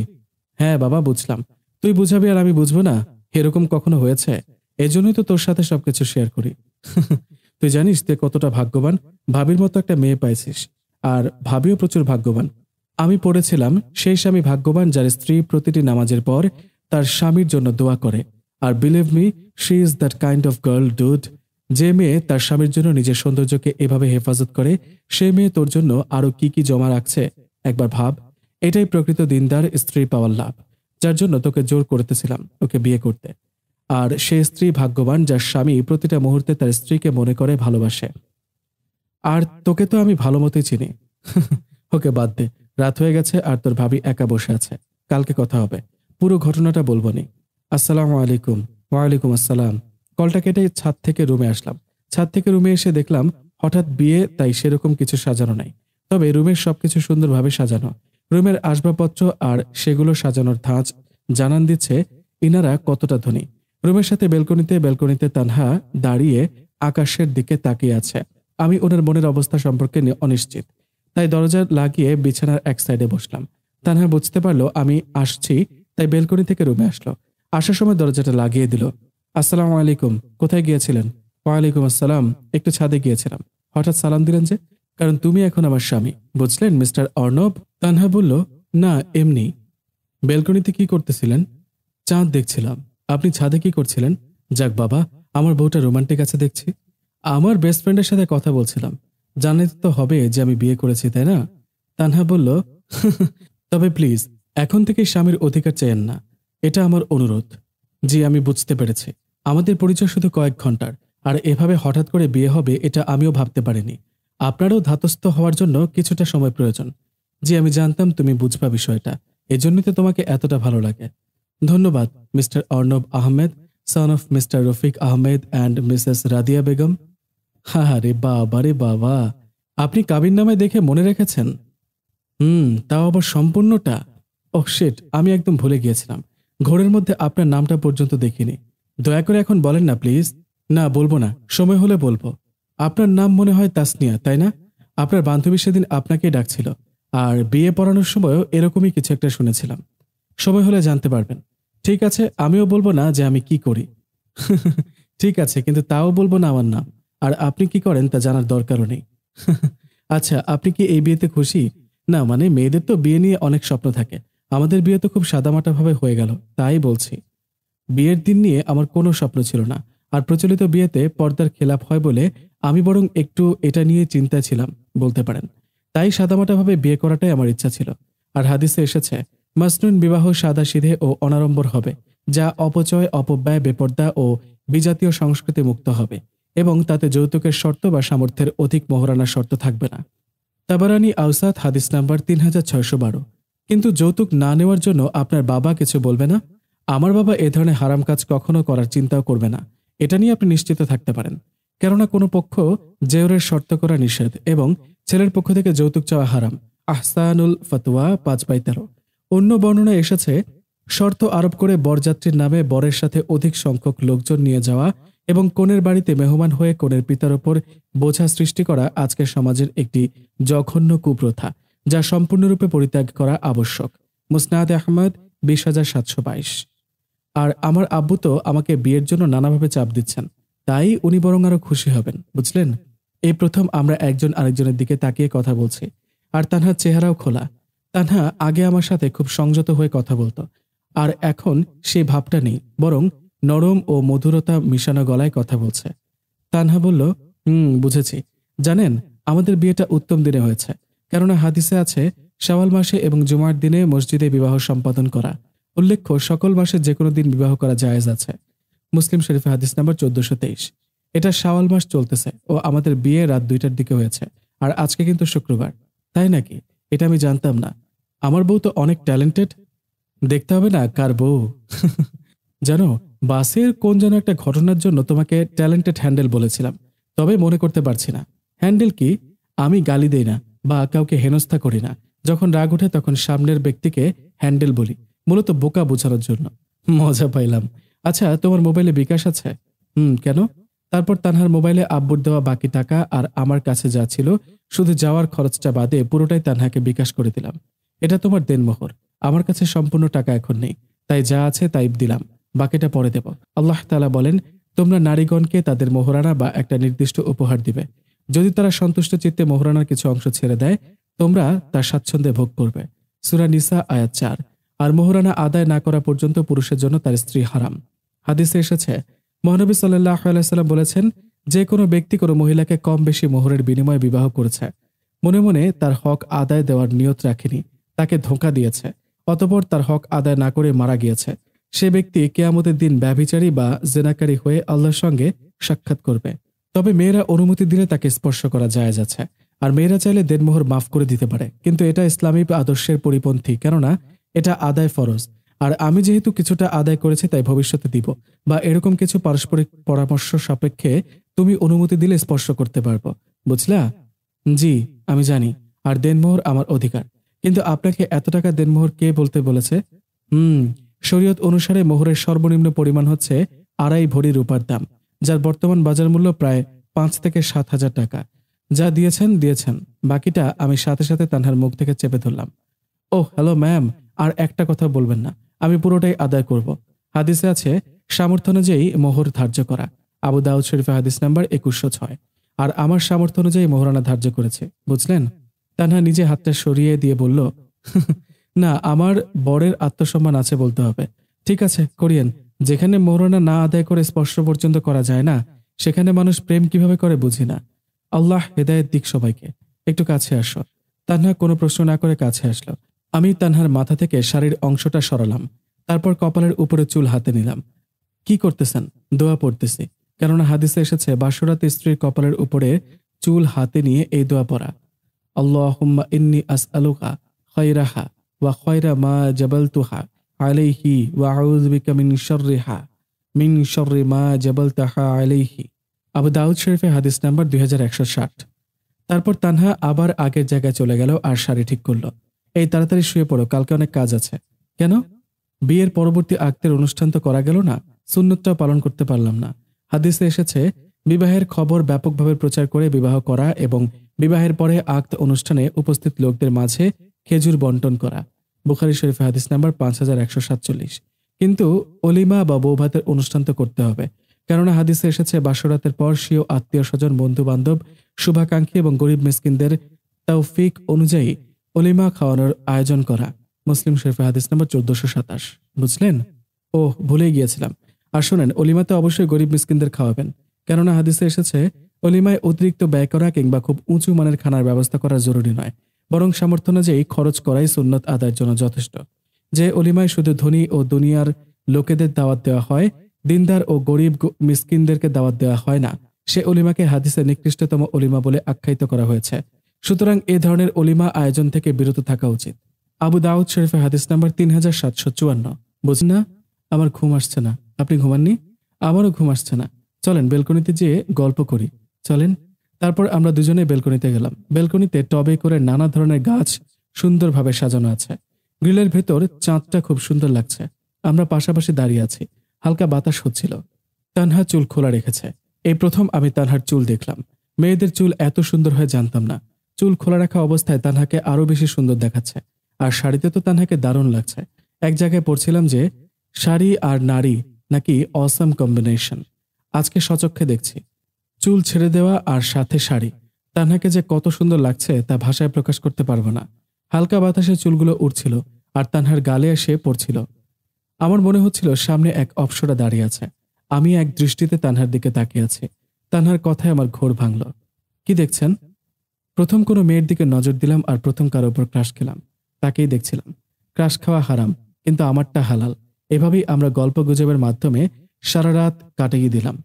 হ্যাঁ বাবা, বুঝলাম। তুই বুঝাবি আর আমি বুঝবো না, এরকম কখনো হয়েছে? এজন্যই তো তোর সাথে সবকিছু শেয়ার করি। তুই জানিস তুই কতটা ভাগ্যবান, ভাবির মতো একটা মেয়ে পাইছিস। আর ভাবিও প্রচুর ভাগ্যবান। আমি পড়েছিলাম, সেই স্বামী ভাগ্যবান যার স্ত্রী প্রতিটি নামাজের পর তার স্বামীর জন্য দোয়া করে। আর believe me, she is that kind of girl dude. যে মেয়ে তার স্বামীর জন্য নিজের সৌন্দর্যকে এভাবে হেফাজত করে, সে মেয়ে তোর জন্য আরো কি কি জমা রাখছে একবার ভাব। এটাই প্রকৃত দিনদার স্ত্রী পাওয়ার লাভ, যার জন্য তোকে জোর করতেছিলাম ওকে বিয়ে করতে। আর সে স্ত্রী ভাগ্যবান যার স্বামী প্রতিটা মুহূর্তে তার স্ত্রীকে মনে করে ভালোবাসে। আর তোকে তো আমি ভালো মতোই চিনি। ওকে বাদ দে, রাত হয়ে গেছে আর তোর ভাবি একা বসে আছে। কালকে কথা হবে, পুরো ঘটনাটা বলবো নি। আসসালামু আলাইকুম। ওয়ালাইকুম আসসালাম। কলটা কেটে ছাদ থেকে রুমে আসলাম। ছাদ থেকে রুমে এসে দেখলাম হঠাৎ বিয়ে, তাই সেরকম কিছু সাজানো নাই। তবে রুমের সবকিছু সুন্দরভাবে সাজানো। রুমের আসবাবপত্র আর সেগুলো সাজানোর ধাঁচ জানান দিচ্ছে ইনারা কতটা ধনী। রুমের সাথে বেলকনিতে তানহা দাঁড়িয়ে আকাশের দিকে তাকিয়ে আছে। আমি ওনার মনের অবস্থা সম্পর্কে অনিশ্চিত, তাই দরজা লাগিয়ে বিছানার এক সাইডে বসলাম। তানহা বুঝতে পারলো আমি আসছি, তাই বেলকনি থেকে রুমে আসলো। আসার সময় দরজাটা লাগিয়ে দিল। আসসালামু আলাইকুম, কোথায় গিয়েছিলেন? ওয়ালাইকুম আসসালাম, একটু ছাদে গিয়েছিলাম। হঠাৎ সালাম দিলেন যে? কারণ তুমি এখন আমার স্বামী, বুঝলেন মিস্টার অর্ণব? তানহা বলল, না এমনি। বেলকনিতে কি করতেছিলেন? চাঁদ দেখছিলাম। আপনি ছাদে কি করছিলেন? যাক বাবা, আমার বউটা রোমান্টিক আছে দেখছি। আমার বেস্ট ফ্রেন্ডের সাথে কথা বলছিলাম। জানতে তো হবে যে আমি বিয়ে করেছি, তাই না? তানহা বলল, তবে প্লিজ এখন থেকে স্বামীর অধিকার চেয়েন না, এটা আমার অনুরোধ। জি, আমি বুঝতে পেরেছি। আমাদের পরিচয় শুধু কয়েক ঘন্টার, আর এভাবে হঠাৎ করে বিয়ে হবে এটা আমিও ভাবতে পারিনি। আপনারও ধাতস্থ হওয়ার জন্য কিছুটা সময় প্রয়োজন। জি, আমি জানতাম তুমি বুঝবা বিষয়টা, এজন্যই তো তোমাকে এতটা ভালো লাগে। ধন্যবাদ Mr Arnab Ahmed, son of Mr Rafiq Ahmed and Mrs Radia Begum. হা রে বাবা রে বাবা, আপনি কাবিননামায় দেখে মনে রেখেছেন? তাও আবার সম্পূর্ণটা। ওহ শিট, আমি একদম ভুলে গিয়েছিলাম। ঘোরের মধ্যে আপনার নামটা পর্যন্ত দেখিনি। দয়া করে এখন বলেন না প্লিজ। না, বলবো না, সময় হলে বলবো। আপনার নাম মনে হয় তাসনিয়া, তাই না? আপনার বান্ধবী সেদিন আপনাকেই ডাকছিল, আর বিয়ে পড়ানোর সময়ও এরকমই কিছু একটা শুনেছিলাম। সময় হলে জানতে পারবেন। ঠিক আছে, আমিও বলবো না যে আমি কি করি। ঠিক আছে, কিন্তু তাও বলবো না আমার নাম। আর আপনি কি করেন তা জানার দরকারও নেই। আচ্ছা, আপনি কি এই বিয়েতে খুশি? না মানে, মেয়েদের তো বিয়ে নিয়ে অনেক স্বপ্ন থাকে। আমাদের বিয়ে তো খুব সাদামাটা ভাবে হয়ে গেল, তাই বলছি। বিয়ের দিন নিয়ে আমার কোনো স্বপ্ন ছিল না। আর প্রচলিত বিয়েতে পর্দার খেলাপ হয় বলে আমি বরং একটু এটা নিয়ে চিন্তায় ছিলাম বলতে পারেন। তাই সাদামাটাভাবে বিয়ে করাটাই আমার ইচ্ছা ছিল। আর হাদিসে এসেছে, মাসনুন বিবাহ সাদাসিধে ও অনাড়ম্বর হবে, যা অপচয়, অপব্যয়, বেপর্দা ও বিজাতীয় সংস্কৃতি মুক্ত হবে, এবং তাতে যৌতুকের শর্ত বা সামর্থ্যের অধিক মোহরানার শর্ত থাকবে না। তাবারানি আউসাত হাদিস নাম্বার 3612। কিন্তু যৌতুক না নেওয়ার জন্য আপনার বাবা কিছু বলবে না? আমার বাবা এ ধরনের হারাম কাজ কখনো করার চিন্তাও করবে না, এটা নিয়ে আপনি নিশ্চিত থাকতে পারেন। কেননা কোনো পক্ষ জেওরের শর্ত করা নিষেধ, এবং ছেলের পক্ষ থেকে যৌতুক চাওয়া হারাম। আহসানুল ফতোয়া 5/13। অন্য বর্ণনায় এসেছে, শর্ত আরোপ করে বরযাত্রীর নামে বরের সাথে অধিক সংখ্যক লোকজন নিয়ে যাওয়া এবং কনের বাড়িতে মেহমান হয়ে কনের পিতার ওপর বোঝা সৃষ্টি করা আজকের সমাজের একটি জঘন্য কুপ্রথা, যা সম্পূর্ণরূপে পরিত্যাগ করা আবশ্যক। মুসনাদ আহমদ 20,722। আর আমার আব্বু তো আমাকে বিয়ের জন্য নানাভাবে চাপ দিচ্ছেন, তাই উনি বরং আরো খুশি হবেন, বুঝলেন? এই প্রথম আমরা একজন আরেকজনের দিকে তাকিয়ে কথা বলছি। আর তানহার চেহারাও খোলা। তানহা আগে আমার সাথে খুব সংযত হয়ে কথা বলতো, আর এখন সেই ভাবটা নেই, বরং নরম ও মধুরতা মিশানো গলায় কথা বলছে। তানহা বলল, বুঝেছি। জানেন, আমাদের বিয়েটা উত্তম দিনে হয়েছে, কেননা হাদিসে আছে শাওয়াল মাসে এবং জুমার দিনে মসজিদে বিবাহ সম্পাদন করা। উল্লেখ্য, সকল মাসে যে কোনো দিন বিবাহ করা জায়েজ আছে। মুসলিম শরীফে হাদিস নাম্বার 1423। এটা শাওয়াল মাস চলতেছে ও আমাদের বিয়ে রাত 2টার দিকে হয়েছে, আর আজকে কিন্তু শুক্রবার। তাই নাকি? এটা আমি জানতাম না। আমার বউ তো অনেক ট্যালেন্টেড। দেখতে হবে না কার বউ। জানো, বাসের কোন যেন একটা ঘটনার জন্য তোমাকে ট্যালেন্টেড হ্যান্ডেল বলেছিলাম, তবে মনে করতে পারছি না। হ্যান্ডেল কি? আমি গালি দেই না বা কাউকে হেনস্থা করি না। যখন রাগ ওঠে তখন সামনের ব্যক্তিকে হ্যান্ডেল বলি, মূলত বোকা বোঝানোর জন্য। মজা পাইলাম। আচ্ছা, তোমার মোবাইলে বিকাশ আছে? কেন? তারপর তানহার মোবাইলে আব্বুর দেওয়া বাকি টাকা আর আমার কাছে যা ছিল, শুধু যাওয়ার খরচটা বাদে পুরোটাই তানহাকে বিকাশ করে দিলাম। এটা তোমার দেনমোহর। আমার কাছে সম্পূর্ণ টাকা এখন নেই, তাই যা আছে তাই দিলাম, বাকিটা পরে দেব। আল্লাহ তাআলা বলেন, তোমরা নারীগণকে তাদের মোহরানা বা একটা নির্দিষ্ট উপহার দিবে। যদি তারা সন্তুষ্ট চিত্তে মোহরানার কিছু অংশ ছেড়ে দেয়, তোমরা তা স্বাচ্ছন্দ্যে ভোগ করবে। সূরা নিসা আয়াত 4। আর মোহরানা আদায় না করা পর্যন্ত পুরুষের জন্য তার স্ত্রী হারাম। হাদিসে এসেছে, মহানবী সাল্লাল্লাহু আলাইহি ওয়াসাল্লাম বলেছেন, যে কোনো ব্যক্তি কোনো মহিলাকে কম বেশি মোহরের বিনিময়ে বিবাহ করেছে, মনে মনে তার হক আদায় দেওয়ার নিয়ত রাখেনি, তাকে ধোঁকা দিয়েছে, অতঃপর তার হক আদায় না করে মারা গিয়েছে, সে ব্যক্তি কিয়ামতের দিন ব্যভিচারী বা জেনাকারী হয়ে আল্লাহর সঙ্গে সাক্ষাৎ করবে। তবে মেয়েরা অনুমতি দিলে তাকে স্পর্শ করা জায়েজ আছে। আর মেয়েরা চাইলে দেনমোহর মাফ করে দিতে পারে, কিন্তু এটা ইসলামী আদর্শের পরিপন্থী, কেননা এটা আদায় ফরজ। আর আমি যেহেতু কিছুটা আদায় করেছি তাই ভবিষ্যতে দিব, বা এরকম কিছু পারস্পরিক পরামর্শ সাপেক্ষে তুমি অনুমতি দিলে স্পর্শ করতে পারবো, বুঝলা? জি, আমি জানি। আর দেনমোহর আমার অধিকার। কিন্তু আপনাকে এত টাকা দেনমোহর কে বলতে বলেছে? শরীয়ত অনুসারে মোহরের সর্বনিম্ন পরিমাণ হচ্ছে 2.5 ভরি রূপার দাম, যার বর্তমান বাজার মূল্য প্রায় 5 থেকে 7,000 টাকা। যা দিয়েছেন দিয়েছেন, বাকিটা আমি সাথে সাথে তানহার মুখ থেকে চেপে ধরলাম। ও হ্যালো ম্যাম, আর একটা কথা বলবেন না, আমি পুরোটাই আদায় করব। হাদিসে আছে সামর্থ্য অনুযায়ী মোহর ধার্য করা, আবু দাউদ শরীফে হাদিস নাম্বার 2106। আর আমার সামর্থ্য অনুযায়ী মোহরানা ধার্য করেছে, বুঝলেন? তানহা নিজে হাতটা সরিয়ে দিয়ে বলল, না, আমার বরের আত্মসম্মান আছে বলতে হবে। ঠিক আছে, করিয়েন। যেখানে মোহরানা না আদায় করে স্পর্শ পর্যন্ত করা যায় না, সেখানে মানুষ প্রেম কিভাবে করে বুঝি না। আল্লাহ হেদায়েত দিক সবাইকে। একটু কাছে আসো। তানহা কোনো প্রশ্ন না করে কাছে আসলো। আমি তানহার মাথা থেকে শাড়ির অংশটা সরালাম, তারপর কপালের উপরে চুল হাতে নিলাম। কি করতেছেন? দোয়া পড়তেছি, কেননা হাদিসে এসেছে বাসরাতে স্ত্রীর কপালের উপরে চুল হাতে নিয়ে এই দোয়া পড়া, আল্লাহুম্মা ইন্নী আসআলুকা খায়রাহা ওয়া খায়রা মা জাবালতুহা আলাইহি ওয়া আউযু বিকা মিন শাররি মা জাবালতাহা আলাইহি। আবু দাউদ শরীফে হাদিস নাম্বার 2160। তারপর তানহা আবার আগের জায়গায় চলে গেল আর শাড়ি ঠিক করলো। এই তাড়াতাড়ি শুয়ে পড়ো, কালকে অনেক কাজ আছে। কেন? বিয়ের পরবর্তী আকতের অনুষ্ঠান তো করা গেল না, সুন্নতটাও পালন করতে পারলাম না। হাদিসে এসেছে বিবাহের খবর ব্যাপকভাবে প্রচার করে বিবাহ করা এবং বিবাহের পরে আকত অনুষ্ঠানে উপস্থিত লোকদের মাঝে খেজুর বন্টন করা। বুখারী শরীফে হাদিস নাম্বার 5147। কিন্তু অলিমা বা বৌভাতের অনুষ্ঠান তো করতে হবে, কেননা হাদিসে এসেছে বাসরাতের পর স্বীয় আত্মীয় স্বজন, বন্ধু বান্ধব, শুভাকাঙ্ক্ষী এবং গরিব মিসকিনদের তৌফিক অনুযায়ী অলিমা খাওয়ানোর আয়োজন করা। মুসলিম শরীফে হাদিস নাম্বার 1427। বুঝলেন? ওহ, ভুলে গিয়েছিলাম। আর শোনেন, অলিমাতে অবশ্যই গরিব মিসকিনদের খাওয়াবেন, কেননা হাদিসে এসেছে অলিমায় অতিরিক্ত ব্যয় করা কিংবা খুব উঁচু মানের খানার ব্যবস্থা করা জরুরি নয়, বরং সামর্থ্য অনুযায়ী খরচ করাই সুন্নত আদায়ের জন্য যথেষ্ট। যে অলিমায় শুধু ধনী ও দুনিয়ার লোকেদের দাওয়াত দেওয়া হয়, দিনদার ও গরিব মিসকিনদেরকে দাওয়াত দেওয়া হয় না, সে অলিমাকে হাদিসে নিকৃষ্টতম অলিমা বলে আখ্যায়িত করা হয়েছে। সুতরাং এ ধরনের অলিমা আয়োজন থেকে বিরত থাকা উচিত। আবু দাউদ শরীফে হাদিস নাম্বার 3754। বুঝুন না? আমার ঘুম আসছে না। আপনি ঘুমাননি? আমারও ঘুম আসছে না। চলেন বেলকনিতে যেয়ে গল্প করি, চলেন। তারপর আমরা দুজনে বেলকনিতে গেলাম। বেলকনিতে টবে করে নানা ধরনের গাছ সুন্দরভাবে সাজানো আছে। গ্রিলের ভেতর চাঁদটা খুব সুন্দর লাগছে। আমরা পাশাপাশি দাঁড়িয়ে আছি, হালকা বাতাস হচ্ছিল। তানহা চুল খোলা রেখেছে। এই প্রথম আমি তানহার চুল দেখলাম। মেয়েদের চুল এত সুন্দর হয় জানতাম না। চুল খোলা রাখা অবস্থায় তানহাকে আরো বেশি সুন্দর দেখাচ্ছে। আর শাড়িতে তো তানহাকে দারুণ লাগছে। এক জায়গায় পড়ছিলাম যে শাড়ি আর নারী নাকি অসাম কম্বিনেশন। আজকে সচক্ষে দেখছি। চুল ছেড়ে দেওয়া আর সাথে শাড়ি, তানহাকে যে কত সুন্দর লাগছে তা ভাষায় প্রকাশ করতে পারবো না। হালকা বাতাসে চুলগুলো উড়ছিল আর তানহার গালে এসে পড়ছিল। আমার মনে হচ্ছিল সামনে এক অপ্সরা দাঁড়িয়ে আছে। আমি এক দৃষ্টিতে তানহার দিকে তাকিয়ে আছি। তানহার কথায় আমার ঘোর ভাঙল। কি দেখছেন? প্রথম কোনো মেয়ের দিকে নজর দিলাম আর প্রথম কারো উপর ক্রাশ খেলাম। তাকেই দেখছিলাম। ক্রাশ খাওয়া হারাম, কিন্তু আমারটা হালাল। এভাবেই আমরা গল্প গুজবের মাধ্যমে সারা রাত কাটিয়ে দিলাম।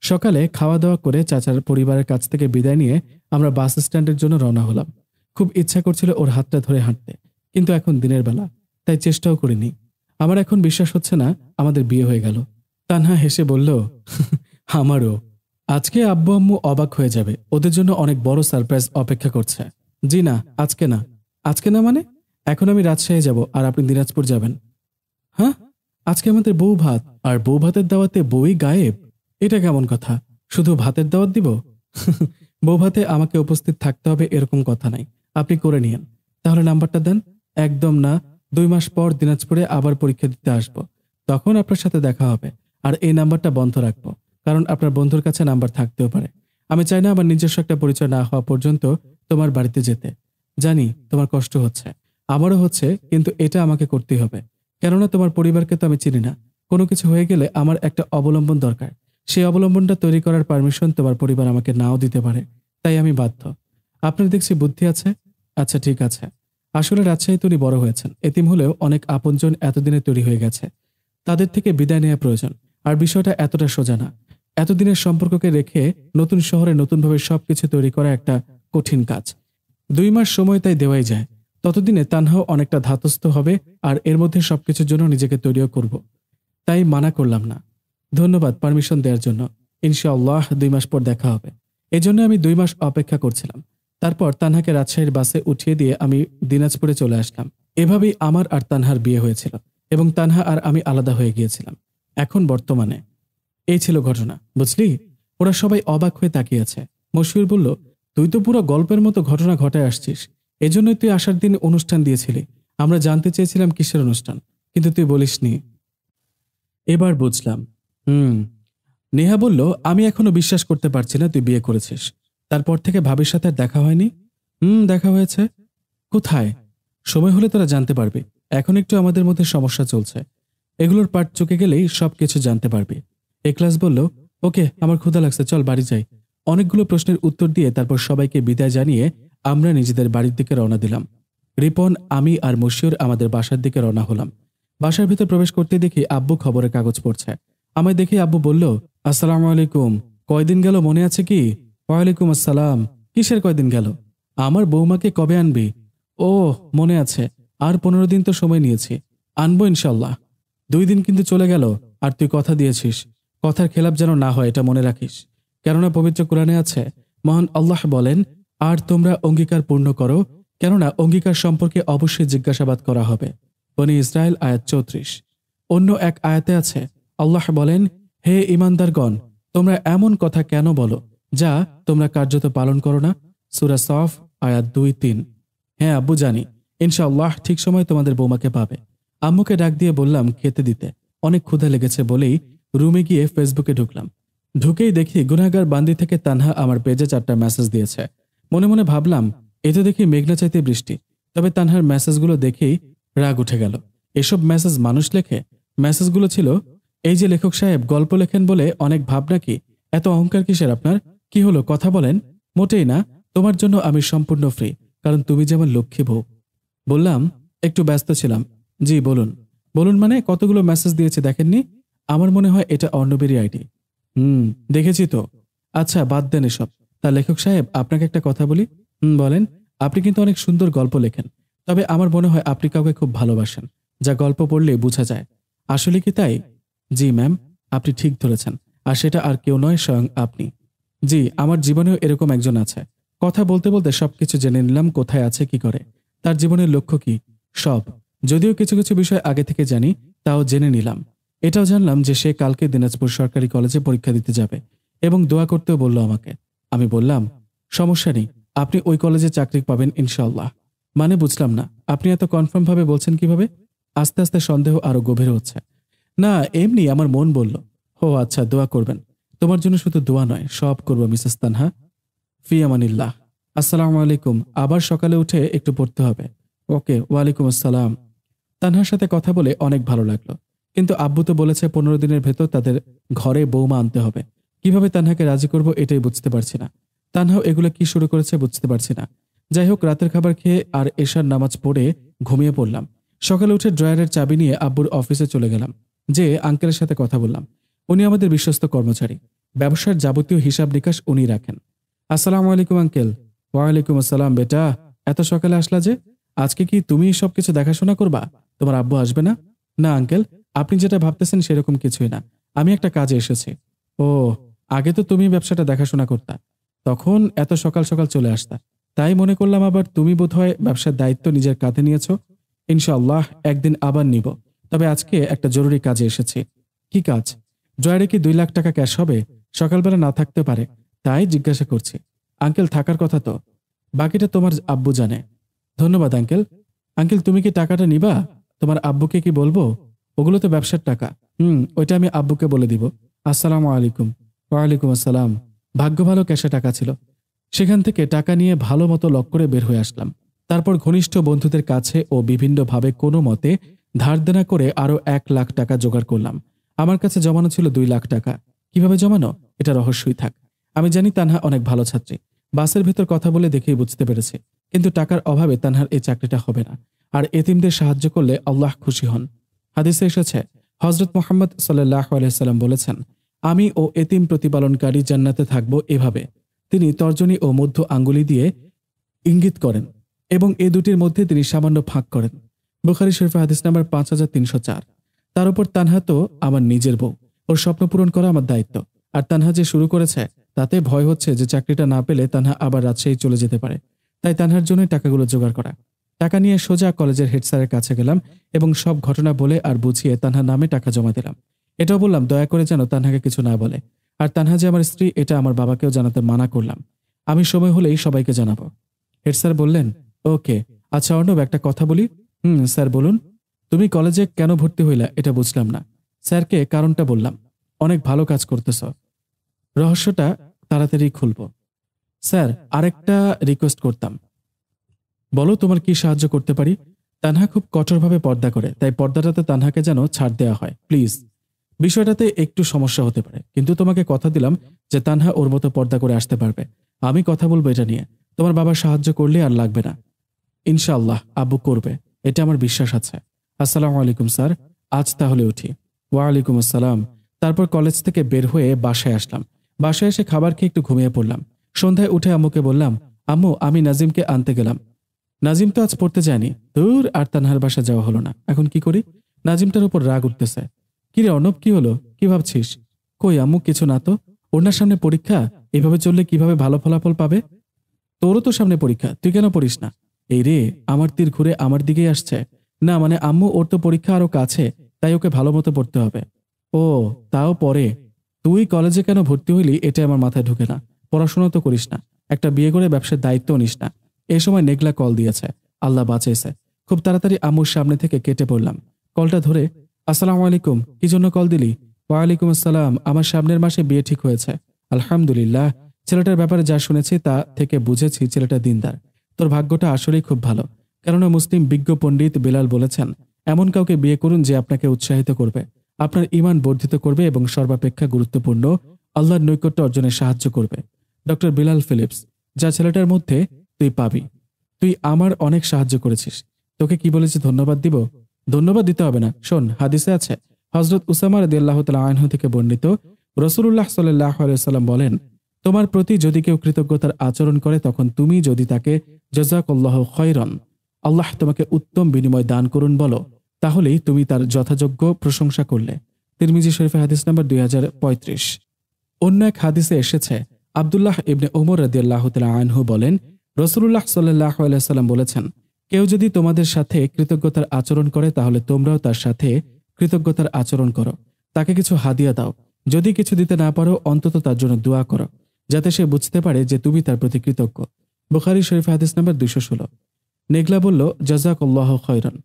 সকালে খাওয়া দাওয়া করে চাচার পরিবারের কাছ থেকে বিদায় নিয়ে আমরা বাস স্ট্যান্ডের জন্য রওনা হলাম। খুব ইচ্ছা করছিল ওর হাতটা ধরে হাঁটতে, কিন্তু এখন দিনের বেলা, তাই চেষ্টাও করিনি। আমার এখন বিশ্বাস হচ্ছে না আমাদের বিয়ে হয়ে গেল। তানহা হেসে বলল, আমারও। আজকে আব্বু আম্মু অবাক হয়ে যাবে, ওদের জন্য অনেক বড় সারপ্রাইজ অপেক্ষা করছে। জি না, আজকে না। আজকে না মানে? এখন আমি রাজশাহী যাব আর আপনি দিনাজপুর যাবেন। হ্যাঁ, আজকে আমাদের বউ ভাত, আর বউ ভাতের দাওয়াতে বউই গায়েব। এটা কেমন কথা? শুধু ভাতের দাওয়াত দিব? বউ ভাতে আমাকে উপস্থিত থাকতে হবে এরকম কথা নাই। আপনি করে নিয়েন। তাহলে নাম্বারটা দেন। একদম না, 2 মাস পর দিনাজপুরে আবার পরীক্ষা দিতে আসব, তখন আপনার সাথে দেখা হবে। আর এই নাম্বারটা বন্ধ রাখবো, কারণ আপনার বন্ধুর কাছে নাম্বার থাকতেও পারে। আমি চাই না আমার নিজস্ব একটা পরিচয় না হওয়া পর্যন্ত তোমার বাড়িতে যেতে। জানি তোমার কষ্ট হচ্ছে, আমারও হচ্ছে, কিন্তু এটা আমাকে করতেই হবে। কেননা তোমার পরিবারকে তো আমি চিনি না। কোনো কিছু হয়ে গেলে আমার একটা অবলম্বন দরকার। সেই অবলম্বনটা তৈরি করার পারমিশন তোমার পরিবার আমাকে নাও দিতে পারে, তাই আমি বাধ্য। আপনার দেখছি বুদ্ধি আছে। আচ্ছা ঠিক আছে। আসলে রাজশাহী তৈরি বড় হয়েছেন, এতিম হলেও অনেক আপনজন এতদিনে তৈরি হয়ে গেছে। তাদের থেকে বিদায় নেওয়া প্রয়োজন। আর বিষয়টা এতটা সোজা না। এতদিনের সম্পর্ককে রেখে নতুন শহরে নতুনভাবে সবকিছু তৈরি করা একটা কঠিন কাজ। 2 মাস সময় তাই দেওয়াই যায়। ততদিনে তানহাও অনেকটা ধাতস্থ হবে, আর এর মধ্যে সবকিছুর জন্য নিজেকে তৈরিও করব। তাই মানা করলাম না। ধন্যবাদ পারমিশন দেওয়ার জন্য। ইনশাআল্লাহ 2 মাস পর দেখা হবে। এজন্য আমি 2 মাস অপেক্ষা করছিলাম। তারপর তানহাকে রাজশাহীর বাসে উঠিয়ে দিয়ে আমি দিনাজপুরে চলে আসলাম। এভাবেই আমার আর তানহার বিয়ে হয়েছিল এবং তানহা আর আমি আলাদা হয়ে গিয়েছিলাম। এখন বর্তমানে এই ছিল ঘটনা, বুঝলি? ওরা সবাই অবাক হয়ে তাকিয়ে আছে। মশিউর বলল, তুই তো পুরো গল্পের মতো ঘটনা ঘটায় আসছিস। এজন্যই তুই আসার দিন অনুষ্ঠান দিয়েছিলি। আমরা জানতে চেয়েছিলাম কিসের অনুষ্ঠান, কিন্তু তুই বলিসনি। এবার বুঝলাম। নেহা বলল, আমি এখনো বিশ্বাস করতে পারছি না তুই বিয়ে করেছিস। তারপর থেকে ভাবির সাথে আর দেখা হয়নি? দেখা হয়েছে। কোথায়? সময় হলে তোরা জানতে পারবি। এখন একটু আমাদের মধ্যে সমস্যা চলছে। এগুলোর পাট চুকে গেলেই সবকিছু জানতে পারবি। এক্লাস বলল, ওকে, আমার ক্ষুধা লাগছে, চল বাড়ি যাই। অনেকগুলো প্রশ্নের উত্তর দিয়ে তারপর সবাইকে বিদায় জানিয়ে আমরা নিজেদের বাড়ির দিকে রওনা দিলাম। রিপন, আমি আর মশিউর আমাদের বাসার দিকে রওনা হলাম। বাসার ভিতর প্রবেশ করতে দেখি আব্বু খবরের কাগজ পড়ছে। আমায় দেখে আব্বু বলল, আসসালামু আলাইকুম, কয়দিন গেল মনে আছে কি? ওয়ালাইকুম আসসালাম। কিসের কয়দিন গেল? আমার বৌমাকে কবে আনবি? ও, মনে আছে, আর 15 দিন তো সময় নিয়েছি। আনবো ইনশাল্লাহ। 2 দিন কিন্তু চলে গেল, আর তুই কথা দিয়েছিস। কথার খেলাপ যেন না হয়, এটা মনে রাখিস। কেননা পবিত্র কোরআনে আছে, মহান আল্লাহ বলেন, আর তোমরা অঙ্গীকার পূর্ণ করো, কেননা অঙ্গীকার সম্পর্কে অবশ্যই জিজ্ঞাসাবাদ করা হবে। বনী ইসরায়েল আয়াত 34। অন্য এক আয়াতে আছে, আল্লাহ বলেন, হে ঈমানদারগণ, তোমরা এমন কথা কেন বলো যা তোমরা কার্যত পালন করো না? সূরা সফ আয়াত 2-3। হ্যাঁ আব্বু, জানি। ইনশাআল্লাহ ঠিক সময় তোমাদের বৌমাকে পাবে। আম্মুকে ডাক দিয়ে বললাম খেতে দিতে। অনেক ক্ষুধা লেগেছে বলেই রুমে গিয়ে ফেসবুকে ঢুকলাম। ঢুকেই দেখি গুনাহগার বান্দি থেকে তানহা আমার পেজে 4টা মেসেজ দিয়েছে। মনে মনে ভাবলাম, এ তো দেখি মেঘলা চাইতে বৃষ্টি। তবে তানহার মেসেজগুলো দেখেই রাগ উঠে গেল। এসব মেসেজ মানুষ লেখে? মেসেজগুলো ছিল, এই যে লেখক সাহেব গল্প লেখেন বলে অনেক ভাব নাকি? এত অহংকার কিসের আপনার? কি হলো, কথা বলেন। মোটেই না, তোমার জন্য আমি সম্পূর্ণ ফ্রি, কারণ তুমি যেমন লক্ষ্মী বউ। বললাম, একটু ব্যস্ত ছিলাম। জি বলুন। বলুন মানে? কতগুলো মেসেজ দিয়েছে দেখেননি? আমার মনে হয় এটা অর্ণবেরই আইডি। দেখেছি তো। আচ্ছা বাদ দেন এসব। তা লেখক সাহেব, আপনাকে একটা কথা বলি। বলেন। আপনি কিন্তু অনেক সুন্দর গল্প লেখেন, তবে আমার মনে হয় আপনি কাউকে খুব ভালোবাসেন, যা গল্প পড়লে বোঝা যায়। আসলে কি তাই? জি ম্যাম, আপনি ঠিক ধরেছেন। আর সেটা আর কেউ নয়, স্বয়ং আপনি। জি, আমার জীবনেও এরকম একজন আছে। কথা বলতে বলতে সবকিছু জেনে নিলাম, কোথায় আছে, কি করে, তার জীবনের লক্ষ্য কি, সব। যদিও কিছু কিছু বিষয় আগে থেকে জানি, তাও জেনে নিলাম। এটাও জানলাম যে সে কালকে দিনাজপুর সরকারি কলেজে পরীক্ষা দিতে যাবে এবং দোয়া করতেও বলল আমাকে। আমি বললাম, সমস্যা নেই, আপনি ওই কলেজে চাকরি পাবেন ইনশাআল্লাহ। মানে বুঝলাম না, আপনি এত কনফার্ম ভাবে বলছেন কিভাবে? আস্তে আস্তে সন্দেহ আরো গভীর হচ্ছে। না, এমনি আমার মন বলল। ও আচ্ছা, দোয়া করবেন। তোমার জন্য শুধু দোয়া নয়, সব করবো মিসেস তানহা। ফি আমানিল্লাহ। আসসালামু আলাইকুম। আবার সকালে উঠে একটু পড়তে হবে। ওকে, ওয়ালাইকুম আসসালাম। তানহার সাথে কথা বলে অনেক ভালো লাগলো, কিন্তু আব্বু তো বলেছে 15 দিনের ভেতর তাদের ঘরে বৌমা আনতে হবে। কিভাবে তানহাকে রাজি করব এটাই বুঝতে পারছি না। তানহাও এগুলো কি শুরু করেছে বুঝতে পারছি না। যাই হোক, রাতের খাবার খেয়ে আর এশার নামাজ পড়ে ঘুমিয়ে পড়লাম। সকালে উঠে ড্রয়ারের চাবি নিয়ে আব্বুর অফিসে চলে গেলাম। যে আঙ্কেলের সাথে কথা বললাম। উনি আমাদের বিশ্বস্ত কর্মচারী। ব্যবসার যাবতীয় হিসাব নিকাশ উনি রাখেন। আসসালামু আলাইকুম আঙ্কেল। ওয়ালাইকুম আসসালাম। বেটা, এত সকালে আসলা যে? আজকে কি তুমি সবকিছু দেখাশোনা করবা? তোমার আব্বু আসবে না? না আঙ্কেল, আপনি যেটা ভাবতেছেন সেরকম কিছুই না। আমি একটা কাজে এসেছি। ও, আগে তো তুমি ব্যবসাটা দেখাশোনা করতা, তখন এত সকাল সকাল চলে আসতা। তাই মনে করলাম আবার তুমি বোধহয় ব্যবসার দায়িত্ব নিজের কাঁধে নিয়েছ। ইনশাআল্লাহ একদিন আবার নিব। তবে আজকে একটা জরুরি কাজে এসেছি। কি কাজ? ড্রয়ারে কি 2 লাখ টাকা ক্যাশ হবে? সকালবেলা না থাকতে পারে, তাই জিজ্ঞাসা করছি। আঙ্কেল, থাকার কথা তো। বাকিটা তোমার আব্বু জানে। ধন্যবাদ আঙ্কেল। আঙ্কেল, তুমি কি টাকাটা নিবা? তোমার আব্বুকে কি বলবো? ওগুলো তো ব্যবসার টাকা। ওইটা আমি আব্বুকে বলে দিব। আসসালামু আলাইকুম। ওয়ালাইকুম আসসালাম। ভাগ্য ভালো ক্যাশে টাকা ছিল। সেখান থেকে টাকা নিয়ে ভালো মতো লক করে বের হয়ে আসলাম। তারপর ঘনিষ্ঠ বন্ধুদের কাছে ও বিভিন্নভাবে কোনো মতে ধার দেনা করে আরো 1 লাখ টাকা জোগাড় করলাম। আমার কাছে জমানো ছিল 2 লাখ টাকা। কিভাবে জমানো, এটা রহস্যই থাক। আমি জানি তানহা অনেক ভালো ছাত্রী। বাসের ভেতর কথা বলে দেখেই বুঝতে পেরেছে। কিন্তু টাকার অভাবে তানহার এই চাকরিটা হবে না। আর এতিমদের সাহায্য করলে আল্লাহ খুশি হন। হাদিসে এসেছে, হযরত মুহাম্মদ সাল্লাল্লাহু আলাইহি সাল্লাম বলেছেন, আমি ও এতিম প্রতিপালনকারী জান্নাতে থাকব এভাবে। তিনি তর্জনী ও মধ্য আঙ্গুলি দিয়ে ইঙ্গিত করেন এবং এ দুটির মধ্যে তিনি সামান্য ফাঁক করেন। বুখারী শরীফে হাদিস নাম্বার 5304। তার উপর তানহা তো আমার নিজের বউ, ওর স্বপ্ন পূরণ করা আমার দায়িত্ব। আর তানহা যে শুরু করেছে তাতে ভয় হচ্ছে যে চাকরিটা না পেলে তানহা আবার রাজশাহী চলে যেতে পারে। তাই তানহার জন্যই টাকাগুলো জোগাড় করা। টাকা নিয়ে সোজা কলেজের হেড স্যারের কাছে গেলাম এবং সব ঘটনা বলে আর বুঝিয়ে তানহার নামে টাকা জমা দিলাম। এটাও বললাম দয়া করে যেন তানহাকে কিছু না বলে। আর তানহা যে আমার স্ত্রী এটা আমার বাবাকেও জানাতে মানা করলাম। আমি সময় হলেই সবাইকে জানাবো। হেড স্যার বললেন, ওকে। আচ্ছা অর্ণব, একটা কথা বলি। স্যার বলুন। তুমি কলেজে কেন ভর্তি হইলা এটা বুঝলাম না। স্যারকে কারণটা বললাম। অনেক ভালো কাজ করতেছ, রহস্যটা তাড়াতাড়ি খুলব। স্যার আরেকটা রিকোয়েস্ট করতাম। বলো তোমার কি সাহায্য করতে পারি? তানহা খুব কঠোরভাবে পর্দা করে, তাই পর্দাটাতে তানহাকে যেন ছাড় দেওয়া হয় প্লিজ। বিষয়টাতে একটু সমস্যা হতে পারে, কিন্তু তোমাকে কথা দিলাম যে তানহা ওর মতো পর্দা করে আসতে পারবে। আমি কথা বলবো এটা নিয়ে। তোমার বাবা সাহায্য করলে আর লাগবে না। ইনশাআল্লাহ আব্বু করবে, এটা আমার বিশ্বাস আছে। আসসালামু আলাইকুম স্যার, আজ তাহলে উঠি। ওয়ালাইকুম আসসালাম। তারপর কলেজ থেকে বের হয়ে বাসায় আসলাম। বাসায় এসে খাবার খেয়ে একটু ঘুমিয়ে পড়লাম। সন্ধ্যায় উঠে আম্মুকে বললাম, আম্মু আমি নাজিমকে আনতে গেলাম। নাজিম তো আজ পড়তে যায়নি। দূর, আর তানহার বাসা যাওয়া হলো না। এখন কি করি? নাজিমটার উপর রাগ উঠতেছে। কিরে অর্ণব, কি হলো? কি ভাবছিস? কই আম্মু, কিছু না তো। ওনার সামনে পরীক্ষা, এভাবে চললে কিভাবে ভালো ফলাফল পাবে? তোরও তো সামনে পরীক্ষা, তুই কেন পড়িস না? এই রে, আমার তীর ঘুরে আমার দিকেই আসছে। না মানে আম্মু, ওর তো পরীক্ষা আরো কাছে, তাই ওকে ভালো মতো পড়তে হবে। ও, তাও পরে। তুই কলেজে কেন ভর্তি হইলি এটা আমার মাথায় ঢুকে না। পড়াশোনা তো করিস না, একটা বিয়ে করে ব্যবসার দায়িত্ব নিস না। এই সময় নেগলা কল দিয়েছে, আল্লাহ বাঁচাইছে। খুব তাড়াতাড়ি আম্মুর সামনে থেকে কেটে পড়লাম। কলটা ধরে, আসসালামু আলাইকুম, কি জন্য কল দিলি? ওয়ালাইকুম আসসালাম, আমার সামনের মাসে বিয়ে ঠিক হয়েছে। আলহামদুলিল্লাহ। ছেলেটার ব্যাপারে যা শুনেছি তা থেকে বুঝেছি ছেলেটা দিনদার। তোর ভাগ্যটা আসলেই খুব ভালো, কেননা মুসলিম বিজ্ঞ পণ্ডিত বিলাল বলেছেন, এমন কাউকে বিয়ে করুন যে আপনাকে উৎসাহিত করবে, আপনার ঈমান বর্ধিত করবে এবং সর্বাপেক্ষা গুরুত্বপূর্ণ আল্লাহর নৈকট্য অর্জনে সাহায্য করবে। Doctor Bilal Philips. যা ছেলেটার মধ্যে তুই পাবি। তুই আমার অনেক সাহায্য করেছিস। তোকে কি বলেছি ধন্যবাদ দিব? ধন্যবাদ দিতে হবে না। শোন, হাদিসে আছে, হযরত উসামা রাদিয়াল্লাহু তাআলা আনহু থেকে বর্ণিত, রাসূলুল্লাহ সাল্লাল্লাহু আলাইহি ওয়াসাল্লাম বলেন, তোমার প্রতি যদি কেউ কৃতজ্ঞতার আচরণ করে তখন তুমি যদি তাকে জাযাকাল্লাহু খায়রান, আল্লাহ তোমাকে উত্তম বিনিময় দান করুন বলো, তাহলেই তুমি তার যথাযোগ্য প্রশংসা করলে। তিরমিজি শরীফে হাদিস নাম্বার 2035। অন্য এক হাদিসে এসেছে, আব্দুল্লাহ ইবনে ওমর রাদিয়াল্লাহু তাআলা আনহু বলেন, রাসূলুল্লাহ সাল্লাল্লাহু আলাইহি ওয়াসাল্লাম বলেছেন, কেউ যদি তোমাদের সাথে কৃতজ্ঞতার আচরণ করে তাহলে তোমরাও তার সাথে কৃতজ্ঞতার আচরণ করো। তাকে কিছু হাদিয়া দাও। যদি কিছু দিতে না পারো অন্তত তার জন্য দোয়া করো, যাতে সে বুঝতে পারে যে তুমি তার প্রতি কৃতজ্ঞ। বুখারী শরীফ হাদিস নাম্বার 216। নেগলা বলল, জাযাকাল্লাহু খায়রান।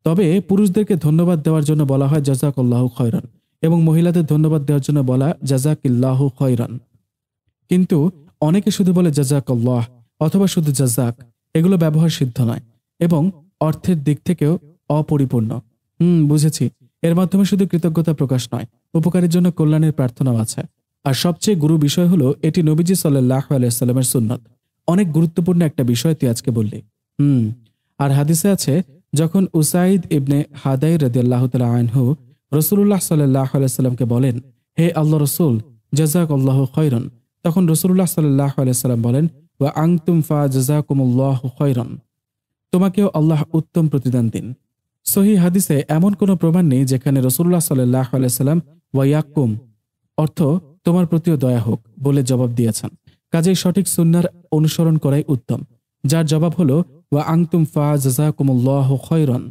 তবে পুরুষদেরকে ধন্যবাদ দেওয়ার জন্য বলা হয় জাযাকাল্লাহু খায়রান এবং মহিলাদের ধন্যবাদ দেওয়ার জন্য বলা জাযাকিল্লাহু খায়রান। কিন্তু অনেকে শুধু বলে জাযাকাল্লাহ অথবা শুধু জাযাক। এগুলো ব্যবহার সিদ্ধ নয় এবং অর্থের দিক থেকেও অপরিপূর্ণ। বুঝেছি। এর মাধ্যমে শুধু কৃতজ্ঞতা প্রকাশ নয়, উপকারের জন্য কল্যাণের প্রার্থনাও আছে। আর সবচেয়ে গুরু বিষয় হলো এটি নবীজি সাল্লাল্লাহু আলাইহি ওয়াসাল্লামের সুন্নত। অনেক গুরুত্বপূর্ণ একটা বিষয় তুই আজকে বললি। আর হাদিসে আছে, যখন উসাইদ ইবনে হাদাই রাদিয়াল্লাহু তাআলা আনহু রাসূলুল্লাহ সাল্লাল্লাহু আলাইহি ওয়াসাল্লামকে বলেন, হে আল্লাহ রাসূল, জাযাকাল্লাহু খায়রান, তখন রাসূলুল্লাহ সাল্লাল্লাহু আলাইহি ওয়াসাল্লাম বলেন, ওয়া আনতুম ফাজাযাকুমুল্লাহু খায়রান, তোমাকেও আল্লাহ উত্তম প্রতিদান দিন। সহিহ হাদিসে এমন কোনো প্রমাণ নেই যেখানে রাসূলুল্লাহ সাল্লাল্লাহু আলাইহি ওয়াসাল্লাম ওয়া ইয়াকুম অর্থ তোমার প্রতিও দয়া হোক বলে জবাব দিয়েছেন। কাজেই সঠিক সুন্নাহর অনুসরণ করাই উত্তম, যার জবাব হলো ওয়া আনতুম ফাজাযাকুমুল্লাহু খায়রান।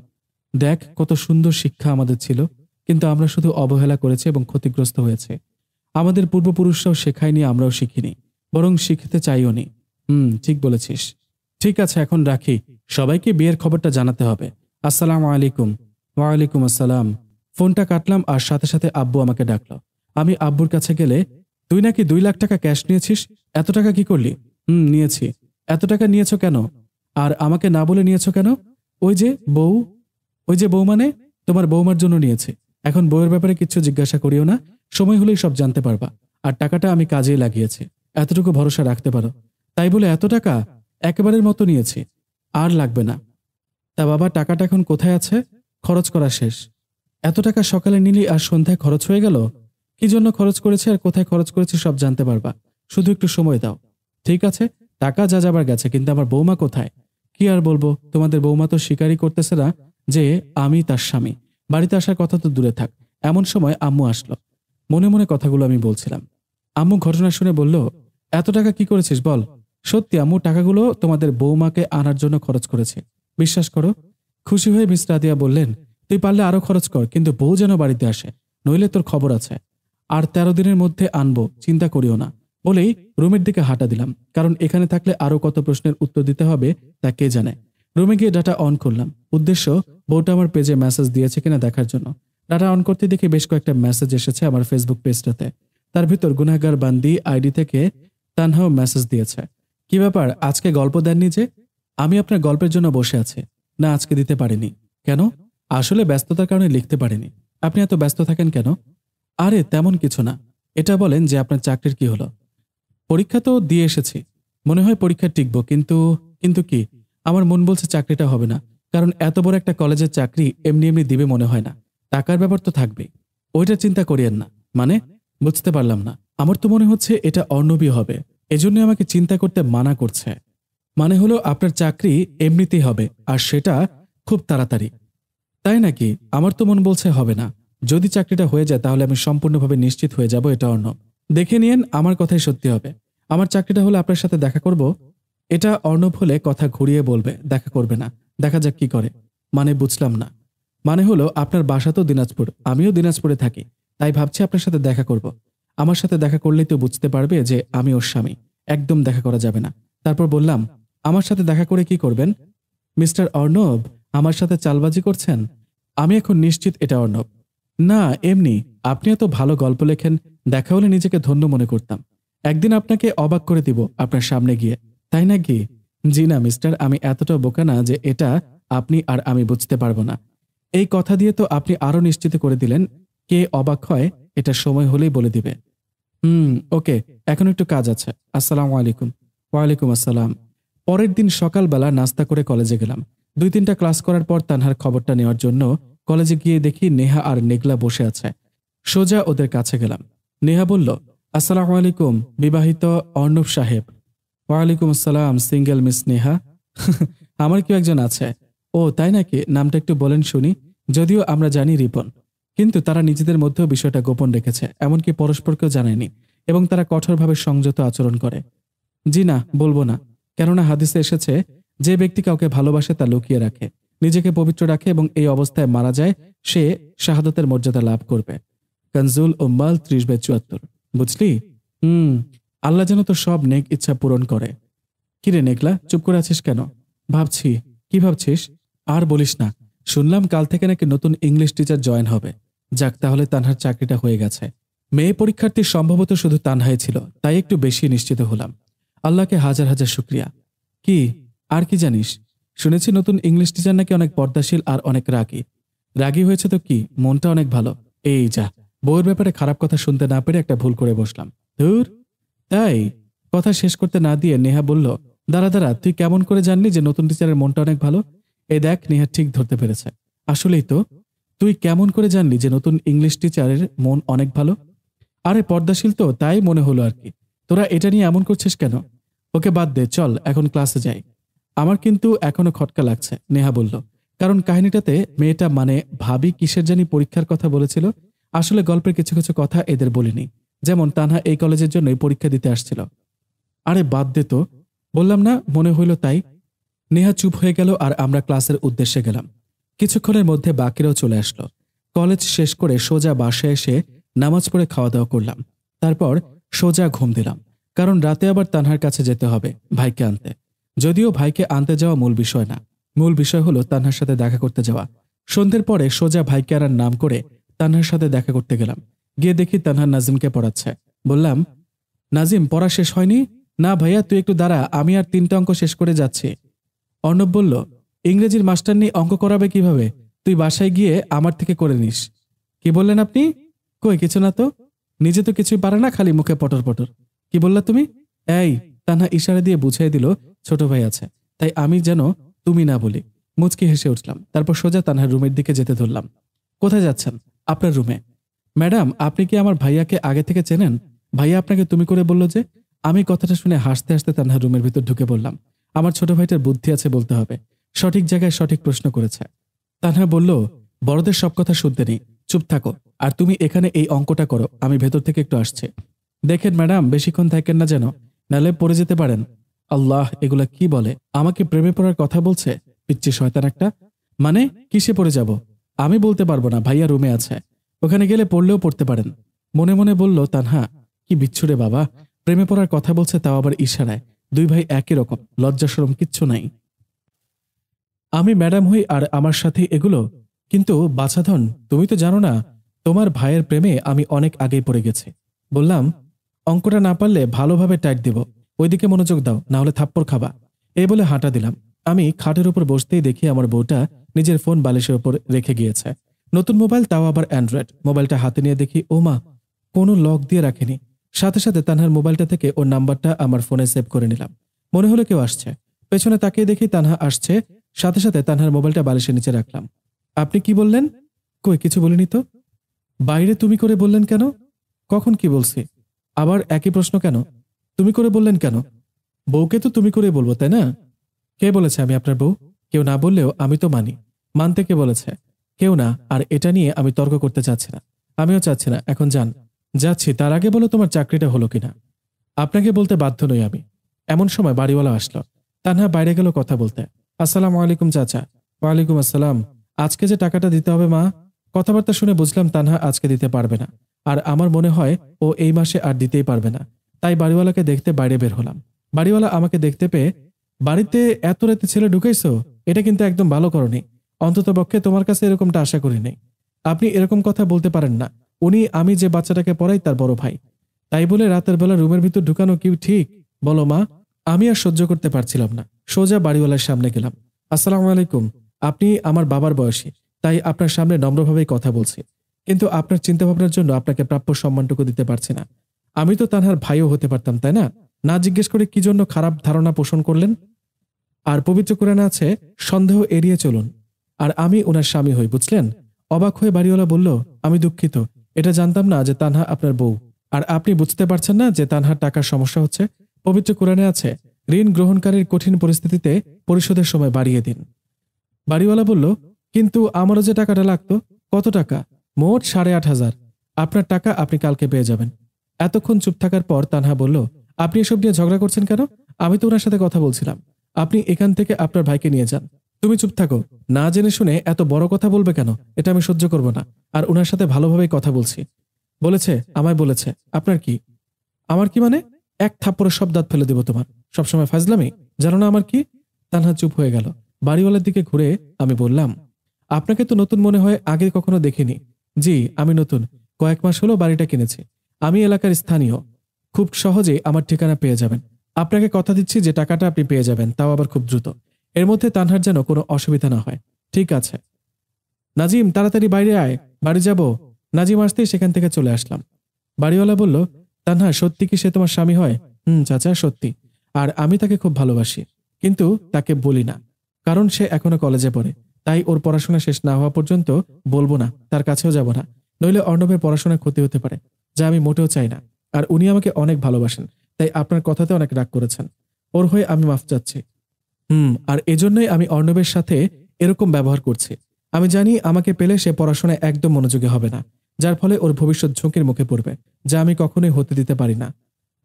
দেখ কত সুন্দর শিক্ষা আমাদের ছিল, কিন্তু আমরা শুধু অবহেলা করেছি এবং ক্ষতিগ্রস্ত হয়েছে। আমাদের পূর্বপুরুষরাও শেখায়নি, আমরাও শিখিনি, বরং শিখতে চাইও নি। ঠিক বলেছিস। ঠিক আছে, এখন রাখি। সবাইকে বিয়ের খবরটা জানাতে হবে। আসসালামু আলাইকুম। ওয়ালাইকুম আসসালাম। ফোনটা কাটলাম আর সাথে সাথে আব্বু আমাকে ডাকলো। আমি আব্বুর কাছে গেলে, তুই নাকি 2 লাখ টাকা ক্যাশ নিয়েছিস, এত টাকা কি করলি? নিয়েছি। এত টাকা নিয়েছো কেন? আর আমাকে না বলে নিয়েছো কেন? ওই যে বউ মানে তোমার বৌমার জন্য নিয়েছে। এখন বউয়ের ব্যাপারে কিচ্ছু জিজ্ঞাসা করিও না, সময় হলেই সব জানতে পারবা। আর টাকাটা আমি কাজেই লাগিয়েছি, এতটুকু ভরসা রাখতে পারো। তাই বলে এত টাকা একেবারের মতো নিয়েছি, আর লাগবে না। তা বাবা, টাকাটা এখন কোথায় আছে? খরচ করা শেষ। এত টাকা সকালে নিলি আর সন্ধ্যায় খরচ হয়ে গেল। কি জন্য খরচ করেছে আর কোথায় খরচ করেছে সব জানতে পারবা, শুধু একটু সময় দাও। ঠিক আছে, টাকা যা যাবার গেছে, কিন্তু আমার বৌমা কোথায়? কি আর বলবো, তোমাদের বৌমা তো স্বীকারই করতেছে না যে আমি তার স্বামী। বাড়িতে আসার কথা তো দূরে থাক। এমন সময় আম্মু আসলো। মনে মনে কথাগুলো আমি বলছিলাম। আম্মু ঘটনা শুনে বলল, এত টাকা কি করেছিস বল? সত্যি আম্মু, টাকাগুলো তোমাদের বৌমাকে আনার জন্য খরচ করেছে, বিশ্বাস করো। খুশি হয়ে মিস রাদিয়া বললেন, তুই পারলে আরো খরচ কর, কিন্তু বউ যেন বাড়িতে আসে, নইলে তোর খবর আছে। আর 13 দিনের মধ্যে আনবো, চিন্তা করিও না। বলেই রুমের দিকে হাঁটা দিলাম, কারণ এখানে থাকলে আরো কত প্রশ্নের উত্তর দিতে হবে তা কে জানে। রুমে গিয়ে ডাটা অন করলাম, উদ্দেশ্য বউটা আমার পেজে মেসেজ দিয়েছে কিনা দেখার জন্য। ডাটা অন করতে দেখে বেশ কয়েকটা মেসেজ এসেছে আমার ফেসবুক পেজটাতে। তার ভিতর গুনাহগার বান্দি আইডি থেকে তানহাও মেসেজ দিয়েছে। কি ব্যাপার, আজকে গল্প দেননি যে? আমি আপনার গল্পের জন্য বসে আছি। না, আজকে দিতে পারিনি। কেন? আসলে ব্যস্ততার কারণে লিখতে পারিনি। আপনি এত ব্যস্ত থাকেন কেন? আরে তেমন কিছু না। এটা বলেন যে আপনার চাকরির কি হলো? পরীক্ষা তো দিয়ে এসেছি, মনে হয় পরীক্ষা টিকবো, কিন্তু কিন্তু কি? আমার মন বলছে চাকরিটা হবে না, কারণ এত বড় একটা কলেজের চাকরি এমনি এমনি দিবে মনে হয় না। টাকার ব্যাপার তো থাকবেই। ওইটা চিন্তা করিয়েন না। মানে? বুঝতে পারলাম না। আমার তো মনে হচ্ছে এটা অর্ণবী হবে, এজন্য আমাকে চিন্তা করতে মানা করছে। মানে হলো আপনার চাকরি এমনিতেই হবে, আর সেটা খুব তাড়াতাড়ি। তাই নাকি? আমার তো মন বলছে হবে না। যদি চাকরিটা হয়ে যায় তাহলে আমি সম্পূর্ণভাবে নিশ্চিত হয়ে যাব এটা অর্ণব। দেখে নিয়েন, আমার কথাই সত্যি হবে। আমার চাকরিটা হলে আপনার সাথে দেখা করব। এটা অর্ণব হলে কথা ঘুরিয়ে বলবে দেখা করবে না। দেখা যাক কি করে। মানে বুঝলাম না। মানে হলো আপনার বাসা তো দিনাজপুর, আমিও দিনাজপুরে থাকি, তাই ভাবছি আপনার সাথে দেখা করব। আমার সাথে দেখা করলেই তো বুঝতে পারবে যে আমি ওর স্বামী। একদম দেখা করা যাবে না। তারপর বললাম, আমার সাথে দেখা করে কি করবেন? মিস্টার অর্ণব, আমার সাথে চালবাজি করছেন? আমি এখন নিশ্চিত এটা অর্ণব। না, এমনি। আপনি এত ভালো গল্প লেখেন, দেখা হলে নিজেকে ধন্য মনে করতাম। একদিন আপনাকে অবাক করে দিব আপনার সামনে গিয়ে। তাই নাকি? জি না মিস্টার, আমি এতটা বোকা না যে এটা আপনি আর আমি বুঝতে পারবো না। এই কথা দিয়ে তো আপনি আরো নিশ্চিত করে দিলেন। কে অবাক হয় এটা সময় হলেই বলে দিবে। ওকে, এখন একটু কাজ আছে। আসসালামু আলাইকুম। ওয়ালাইকুম আসসালাম। পরের দিন সকালবেলা নাস্তা করে কলেজে গেলাম। 2-3টা ক্লাস করার পর তানহার খবরটা নেওয়ার জন্য কলেজে গিয়ে দেখি নেহা আর নেগলা বসে আছে। সোজা ওদের কাছে গেলাম। নেহা বলল, আসসালামু আলাইকুম বিবাহিত অর্ণব সাহেব। ওয়ালাইকুম আসসালাম সিঙ্গেল মিস নেহা। আমার কেউ একজন আছে। ও তাই নাকি? নামটা একটু বলেন শুনি। যদিও আমরা জানি রিপন, কিন্তু তারা নিজেদের মধ্যেও বিষয়টা গোপন রেখেছে, এমনকি পরস্পরকেও জানায়নি, এবং তারা কঠোরভাবে সংযত আচরণ করে। জি না, বলবো না। কেননা হাদিসে এসেছে, যে ব্যক্তি কাউকে ভালোবাসে তা লুকিয়ে রাখে, নিজেকে পবিত্র রাখে এবং এই অবস্থায় মারা যায়, সে শাহাদতের মর্যাদা লাভ করবে। কনজুল উম্মাল 30/74। বুঝলি? হুম। আল্লাহ যেন তো সব নেক ইচ্ছা পূরণ করে। কিরে নেকলা, চুপ করে আছিস কেন? ভাবছি। কি ভাবছিস? আর বলিস না, শুনলাম কাল থেকে নাকি নতুন ইংলিশ টিচার জয়েন হবে। যাক, তাহলে তানহার চাকরিটা হয়ে গেছে। মেয়ে পরীক্ষার্থী সম্ভবত শুধু তানহাই ছিল, তাই একটু বেশি নিশ্চিত হলাম। আল্লাহকে হাজার হাজার শুক্রিয়া। কি আর কি জানিস? শুনেছি নতুন ইংলিশ টিচার নাকি অনেক পর্দাশীল আর অনেক রাগী। রাগী হয়েছে তো কি, মনটা অনেক ভালো। এই যা, বউয়ের ব্যাপারে খারাপ কথা শুনতে না পেরে একটা ভুল করে বসলাম। ধুর। তাই? কথা শেষ করতে না দিয়ে নেহা বলল, দাঁড়া দাঁড়া, তুই কেমন করে জানলি যে নতুন টিচারের মনটা অনেক ভালো? এই দেখ, নেহা ঠিক ধরতে পেরেছে। আসলেই তো। তুই কেমন করে জানলি যে নতুন ইংলিশ টিচারের মন অনেক ভালো? আরে পর্দাশীল তো, তাই মনে হলো আর কি। তোরা এটা নিয়ে এমন করছিস কেন? ওকে বাদ দে, চল এখন ক্লাসে যাই। আমার কিন্তু এখনো খটকা লাগছে, নেহা বলল। কারণ কাহিনীটাতে মেয়েটা মানে ভাবি কিসের জানি পরীক্ষার কথা বলেছিল। আসলে গল্পের কিছু কিছু কথা এদের বলিনি। যেমন তানহা এই কলেজের জন্যই পরীক্ষা দিতে আসছিল। আরে বাদ দে তো, বললাম না মনে হইল তাই। নেহা চুপ হয়ে গেল আর আমরা ক্লাসের উদ্দেশ্যে গেলাম। কিছুক্ষণের মধ্যে বাকিরাও চলে আসলো। কলেজ শেষ করে সোজা বাসায় এসে নামাজ পড়ে খাওয়া দাওয়া করলাম। তারপর সোজা ঘুম দিলাম, কারণ রাতে আবার তানহার কাছে যেতে হবে ভাইকে আনতে। যদিও ভাইকে আনতে যাওয়া মূল বিষয় না, মূল বিষয় হলো তানহার সাথে দেখা করতে যাওয়া। সন্ধ্যের পরে সোজা ভাইকে আনার নাম করে তানহার সাথে দেখা করতে গেলাম। গিয়ে দেখি তানহার নাজিমকে পড়াচ্ছে। বললাম, নাজিম, পড়া শেষ হয়নি? না ভাইয়া, তুই একটু দাঁড়া, আমি আর 3টা অঙ্ক শেষ করে যাচ্ছি। অর্ণব বলল, ইংরেজির মাস্টার নিয়ে অঙ্ক করাবে কিভাবে? তুই বাসায় গিয়ে আমার থেকে করে নিস। কি বললেন আপনি? কই কিছু না তো। নিজে তো কিছুই পারে না, খালি মুখে পটর পটর। কি বললা তুমি? এই, তানহা ইশারা দিয়ে বুঝিয়ে দিল ছোট ভাই আছে, তাই আমি যেন তুমি না বলি। মুচকি হেসে উঠলাম। তারপর সোজা তানহার রুমের দিকে যেতে ধরলাম। কোথায় যাচ্ছেন? আপনার রুমে। ম্যাডাম, আপনি কি আমার ভাইয়াকে আগে থেকে চেনেন? ভাইয়া আপনাকে তুমি করে বলল যে? আমি কথাটা শুনে হাসতে হাসতে তানহার রুমের ভিতর ঢুকে বললাম, আমার ছোট ভাইটার বুদ্ধি আছে বলতে হবে, সঠিক জায়গায় সঠিক প্রশ্ন করেছে। তানহা বলল, বড়দের সব কথা শুনতে নেই, চুপ থাকো, আর তুমি এখানে এই অঙ্কটা করো, আমি ভেতর থেকে একটু আসছি। দেখেন ম্যাডাম, বেশিক্ষণ থাকেন না যেন, নালে পড়ে যেতে পারেন। আল্লাহ, এগুলা কি বলে? আমাকে প্রেমে পড়ার কথা বলছে, পিচ্চি শয়তান একটা। মানে কিসে পড়ে যাব? আমি বলতে পারবো না, ভাইয়া রুমে আছে, ওখানে গেলে পড়লেও পড়তে পারেন। মনে মনে বলল তানহা, কি বিচ্ছুরে বাবা, প্রেমে পড়ার কথা বলছে, তাও আবার ইশারায়। দুই ভাই একই রকম, লজ্জা শরম কিচ্ছু নাই। আমি ম্যাডাম হই আর আমার সাথে এগুলো? কিন্তু বাছাধন, তুমি তো জানো না, তোমার ভাইয়ের প্রেমে আমি অনেক আগেই পড়ে গেছি। বললাম, অঙ্কটা না পারলে ভালোভাবে টাইট দিব, ওইদিকে মনোযোগ দাও, না হলে থাপ্পড় খাবা। এই বলে হাঁটা দিলাম। আমি খাটের উপর বসতেই দেখি আমার বউটা নিজের ফোন বালিশের উপর রেখে গিয়েছে। নতুন মোবাইল, তাও আবার অ্যান্ড্রয়েড। মোবাইলটা হাতে নিয়ে দেখি, ও মা, কোনো লক দিয়ে রাখেনি। সাথে সাথে তানহার মোবাইলটা থেকে ওর নাম্বারটা আমার ফোনে সেভ করে নিলাম। মনে হলো কেউ আসছে। পেছনে তাকিয়ে দেখি তানহা আসছে। সাথে সাথে তানহার মোবাইলটা বালিশের নিচে রাখলাম। আপনি কি বললেন? কই, কিছু বলিনি তো। বাইরে তুমি করে বললেন কেন? কখন কি বলছি? আবার একই প্রশ্ন কেন? তুমি করে বললেন কেন? বউকে তো তুমি করে বলবো, তাই না? কে বলেছে আমি আপনার বউ? কেউ না বললেও আমি তো মানি। মানতে কে বলেছে? কেউ না। আর এটা নিয়ে আমি তর্ক করতে চাচ্ছি না। আমিও চাচ্ছি না, এখন যান। যাচ্ছি, তার আগে বলো তোমার চাকরিটা হলো কিনা। আপনাকে বলতে বাধ্য নই আমি। এমন সময় বাড়িওয়ালা আসলো। তানহা বাইরে গেল কথা বলতে। আসসালামু আলাইকুম চাচা। ওয়ালাইকুম আসসালাম। আজকে যে টাকাটা দিতে হবে মা? কথাবার্তা শুনে বুঝলাম তানহা আজকে দিতে পারবে না। আর আমার মনে হয় ও এই মাসে আর দিতেই পারবে না। তাই বাড়িওয়ালাকে দেখতে বাইরে বের হলাম। বাড়িওয়ালা আমাকে দেখতে পেয়ে, বাড়িতে এত রাতে ছেলে ঢুকাইছো, এটা কিন্তু একদম ভালো করনি। অন্তত পক্ষে তোমার কাছে এরকমটা আশা করি নাই। আপনি এরকম কথা বলতে পারেন না। উনি আমি যে বাচ্চাটাকে পড়াই তার বড় ভাই। তাই বলে রাতের বেলা রুমের ভিতর ঢুকানো কি ঠিক? বলো মা। আমি আর সহ্য করতে পারছিলাম না। সোজা বাড়িওয়ালার সামনে গেলাম। আসসালামু আলাইকুম। আপনি আমার বাবার বয়সী, তাই আপনার সামনে নম্রভাবেই কথা বলছি। কিন্তু আপনার চিন্তাভাবনার জন্য আপনাকে প্রাপ্য সম্মানটুকু দিতে পারছি না। আমি তো তানহার ভাইও হতে পারতাম, তাই না? না জিজ্ঞেস করে কি জন্য খারাপ ধারণা পোষণ করলেন? আর পবিত্র কোরআনে আছে, সন্দেহ এড়িয়ে চলুন। আর আমি ওনার স্বামী হই, বুঝলেন? অবাক হয়ে বাড়িওয়ালা বলল, আমি দুঃখিত, এটা জানতাম না যে তানহা আপনার বউ। আর আপনি বুঝতে পারছেন না যে তানহার টাকার সমস্যা হচ্ছে? পবিত্র কোরআনে আছে, ঋণ গ্রহণকারীর কঠিন পরিস্থিতিতে পরিশোধের সময় বাড়িয়ে দিন। বাড়িওয়ালা বলল, কিন্তু আমারও যে টাকাটা লাগতো। কত টাকা? মোট 8,500। আপনার টাকা আপনি কালকে পেয়ে যাবেন। এতক্ষণ চুপ থাকার পর তানহা বলল, আপনি এসব নিয়ে ঝগড়া করছেন কেন? আমি তো ওনার সাথে কথা বলছিলাম। আপনি এখান থেকে আপনার ভাইকে নিয়ে যান। তুমি চুপ থাকো। না জেনে শুনে এত বড় কথা বলবে কেন? এটা আমি সহ্য করব না। আর ওনার সাথে ভালোভাবেই কথা বলছি। বলেছে, আমায় বলেছে। আপনার কি? আমার কি মানে? এক থাপ্পড়ে সব দাঁত ফেলে দেব তোমার। সবসময় ফাজলামি, জানো না আমার কি? তানহা চুপ হয়ে গেল। বাড়িওয়ালার দিকে ঘুরে আমি বললাম, আপনাকে তো নতুন মনে হয়, আগে কখনো দেখিনি। জি, আমি নতুন, কয়েক মাস হলো বাড়িটা কিনেছি। আমি এলাকার স্থানীয়, খুব সহজে আমার ঠিকানা পেয়ে যাবেন। আপনাকে কথা দিচ্ছি যে টাকাটা আপনি পেয়ে যাবেন, তাও আবার খুব দ্রুত। এর মধ্যে তানহার যেন কোনো অসুবিধা না হয়। ঠিক আছে নাজিম, তাড়াতাড়ি বাইরে আয়, বাড়ি যাব। নাজিম আসতেই সেখান থেকে চলে আসলাম। বাড়িওয়ালা বলল, তানহা, সত্যি কি সে তোমার স্বামী হয়? চাচা, সত্যি। আর আমি তাকে খুব ভালোবাসি, কিন্তু তাকে বলি না, কারণ সে এখনো কলেজে পড়ে। তাই ওর পড়াশোনা শেষ না হওয়া পর্যন্ত বলবো না, তার কাছেও যাব না। নইলে অর্ণবের পড়াশোনার ক্ষতি হতে পারে, যা আমি মোটেও চাই না। আর উনি আমাকে অনেক ভালোবাসেন, তাই আপনার কথাতে অনেক রাগ করেছেন। ওর হয়ে আমি মাফ চাচ্ছি। আর এজন্যই আমি অর্ণবের সাথে এরকম ব্যবহার করছি। আমি জানি আমাকে পেলে সে পড়াশোনায় একদম মনোযোগী হবে না, যার ফলে ওর ভবিষ্যৎ ঝুঁকির মুখে পড়বে, যা আমি কখনোই হতে দিতে পারি না।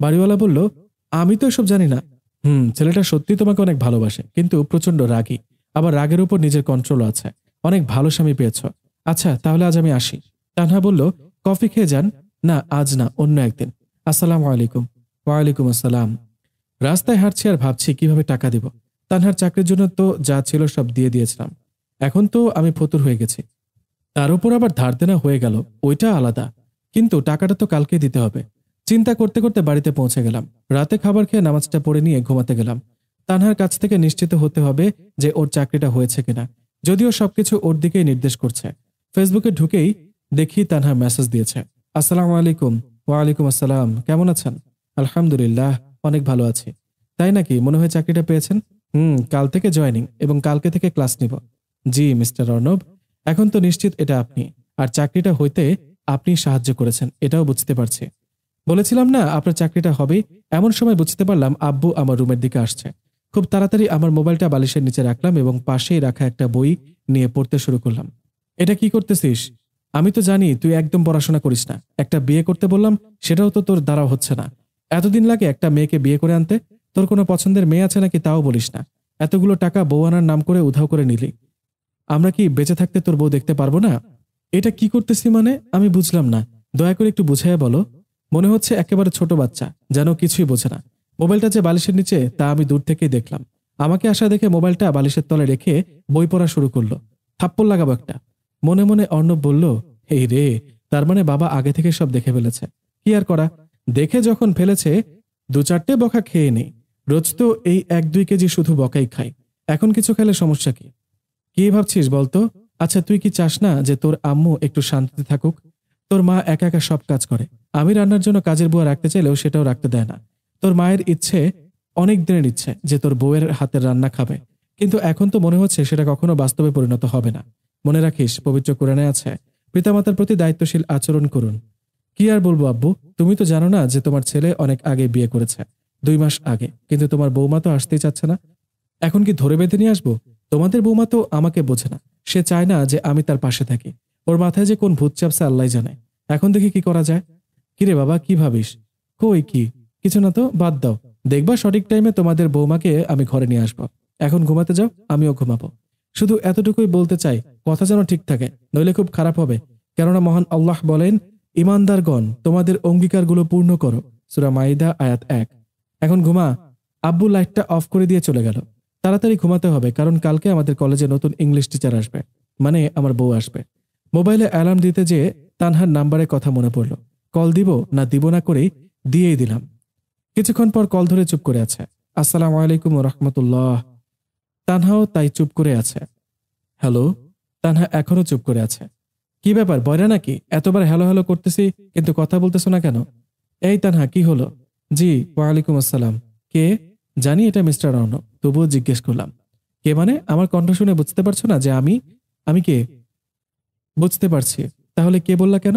বাড়িওয়ালা বলল, আমি তো এসব জানি না। ছেলেটা সত্যি তোমাকে অনেক ভালোবাসে, কিন্তু প্রচন্ড রাগী। আবার রাগের উপর নিজের কন্ট্রোল আছে। অনেক ভালো স্বামী পেয়েছ। আচ্ছা, তাহলে আজ আমি আসি। তানহা বলল, কফি খেয়ে যান। না, আজ না, অন্য একদিন। আসসালামু আলাইকুম। ওয়ালাইকুম আসসালাম। রাস্তায় হাঁটছি আর ভাবছি কিভাবে টাকা দিব। তানহার চাকরির জন্য তো যা ছিল সব দিয়ে দিয়েছিলাম। এখন তো আমি ফতুর হয়ে গেছি, তার উপর আবার ধার দেনা হয়ে গেল, ওইটা আলাদা। কিন্তু টাকাটা তো কালকে দিতে হবে। চিন্তা করতে করতে বাড়িতে পৌঁছে গেলাম। রাতে খাবার খেয়ে নামাজটা পড়ে নিয়ে ঘুমাতে গেলাম। তানহার কাছ থেকে নিশ্চিত হতে হবে যে ওর চাকরিটা হয়েছে কিনা, যদিও সবকিছু ওর দিকেই নির্দেশ করছে। ফেসবুকে ঢুকেই দেখি তানহা মেসেজ দিয়েছে, আসসালামু আলাইকুম। ওয়ালাইকুম আসসালাম, কেমন আছেন? আলহামদুলিল্লাহ, অনেক ভালো আছি। তাই নাকি? মনে হয় চাকরিটা পেয়েছেন। কাল থেকে জয়েনিং এবং কালকে থেকে ক্লাস নিব। জি মিস্টার অর্ণব, এখন তো নিশ্চিত এটা আপনি। আর চাকরিটা হইতে আপনি সাহায্য করেছেন, এটাও বুঝতে পারছি। বলেছিলাম না আপনার চাকরিটা হবে। এমন সময় বুঝতে পারলাম আব্বু আমার রুমের দিকে আসছে। খুব তাড়াতাড়ি আমার মোবাইলটা বালিশের নিচে রাখলাম এবং পাশেই রাখা একটা বই নিয়ে পড়তে শুরু করলাম। এটা কি করতেছিস? আমি তো জানি তুই একদম পড়াশোনা করিস না। একটা বিয়ে করতে বললাম, সেটাও তো তোর দ্বারা হচ্ছে না। এতদিন লাগে একটা মেয়েকে বিয়ে করে আনতে? তোর কোনো পছন্দের মেয়ে আছে নাকি তাও বলিস না। এতগুলো টাকা বউ আনার নাম করে উধাও করে নিলি। আমরা কি বেঁচে থাকতে তোর বউ দেখতে পারবো না? এটা কি করতেছি মানে? আমি বুঝলাম না। দয়া করে একটু বুঝাইয়া বলো। মনে হচ্ছে একেবারে ছোট বাচ্চা, যেন কিছুই বোঝে না। মোবাইলটা যে বালিশের নিচে তা আমি দূর থেকেই দেখলাম। আমাকে আসা দেখে মোবাইলটা বালিশের তলে রেখে বই পড়া শুরু করলো। থাপ্পড় লাগাবো একটা। মনে মনে অর্ণব বলল, এই রে, তার মানে বাবা আগে থেকে সব দেখে ফেলেছে। কি আর করা, দেখে যখন ফেলেছে দু চারটে বকা খেয়ে নেই। রোজ তো এই 1-2 কেজি শুধু বকাই খাই। এখন কিছু খেলে সমস্যা কি? কি ভাবছিস বলতো? আচ্ছা, তুই কি চাস না যে তোর আম্মু একটু শান্তিতে থাকুক? তোর মা একা একা সব কাজ করে। আমি রান্নার জন্য কাজের বুয়া রাখতে চাইলেও সেটাও রাখতে দেয় না। তোর মায়ের ইচ্ছে, অনেক দিনের ইচ্ছে যে তোর বউয়ের হাতের রান্না খাবে, কিন্তু এখন তো মনে হচ্ছে সেটা কখনো বাস্তবে পরিণত হবে না। মনে রাখিস, পবিত্র কোরআনে আছে, পিতামাতার প্রতি দায়িত্বশীল আচরণ করুন। কি আর বলবো আব্বু, তুমি তো জানো না যে তোমার ছেলে অনেক আগে বিয়ে করেছে, 2 মাস আগে, কিন্তু তোমার বৌমা তো আসতেই চাচ্ছে না। এখন কি ধরে বেঁধে নিয়ে আসবো? তোমাদের বৌমা তো আমাকে বোঝে না। সে চায় না যে আমি তার পাশে থাকি। ওর মাথায় যে কোন ভূত চাপছে আল্লাহ জানে। এখন দেখি কি করা যায়। কিরে বাবা, কি ভাবিস? কই কি? কিছু না তো, বাদ দাও। দেখবা সঠিক টাইমে তোমাদের বৌমাকে আমি ঘরে নিয়ে আসবো। এখন ঘুমাতে যাও, আমিও ঘুমাবো। শুধু এতটুকুই বলতে চাই, কথা যেন ঠিক থাকে, নইলে খুব খারাপ হবে। কেননা মহান আল্লাহ বলেন, ইমানদারগণ তোমাদের অঙ্গীকারগুলো পূর্ণ করো। সূরা মাইদা আয়াত 1। এখন ঘুমা। আব্বু লাইটটা অফ করে দিয়ে চলে গেল। তাড়াতাড়ি ঘুমাতে হবে, কারণ কালকে আমাদের কলেজে নতুন ইংলিশ টিচার আসবে, মানে আমার বউ আসবে। মোবাইলে অ্যালার্ম দিতে যেয়ে তানহার নাম্বারে কথা মনে পড়ল। কল দিব না দিব না করেই দিয়েই দিলাম। কিছুক্ষণ পর কল ধরে চুপ করে আছে। আসসালামু আলাইকুম ওয়া রাহমাতুল্লাহ। তানহাও তাই চুপ করে আছে। হ্যালো। তানহা এখনো চুপ করে আছে। কি ব্যাপার, বয়রা নাকি? এতবার হ্যালো হ্যালো করতেছি কিন্তু কথা বলতেছো না কেন? এই তানহা, কি হলো? জি, ওয়ালাইকুম আসসালাম। কে? জানি এটা মিস্টার অর্ণব, তবুও জিজ্ঞেস করলাম। কে মানে? আমার কণ্ঠ শুনে বুঝতে পারছো না যে আমি আমি কে? বুঝতে পারছি। তাহলে কে বললা কেন?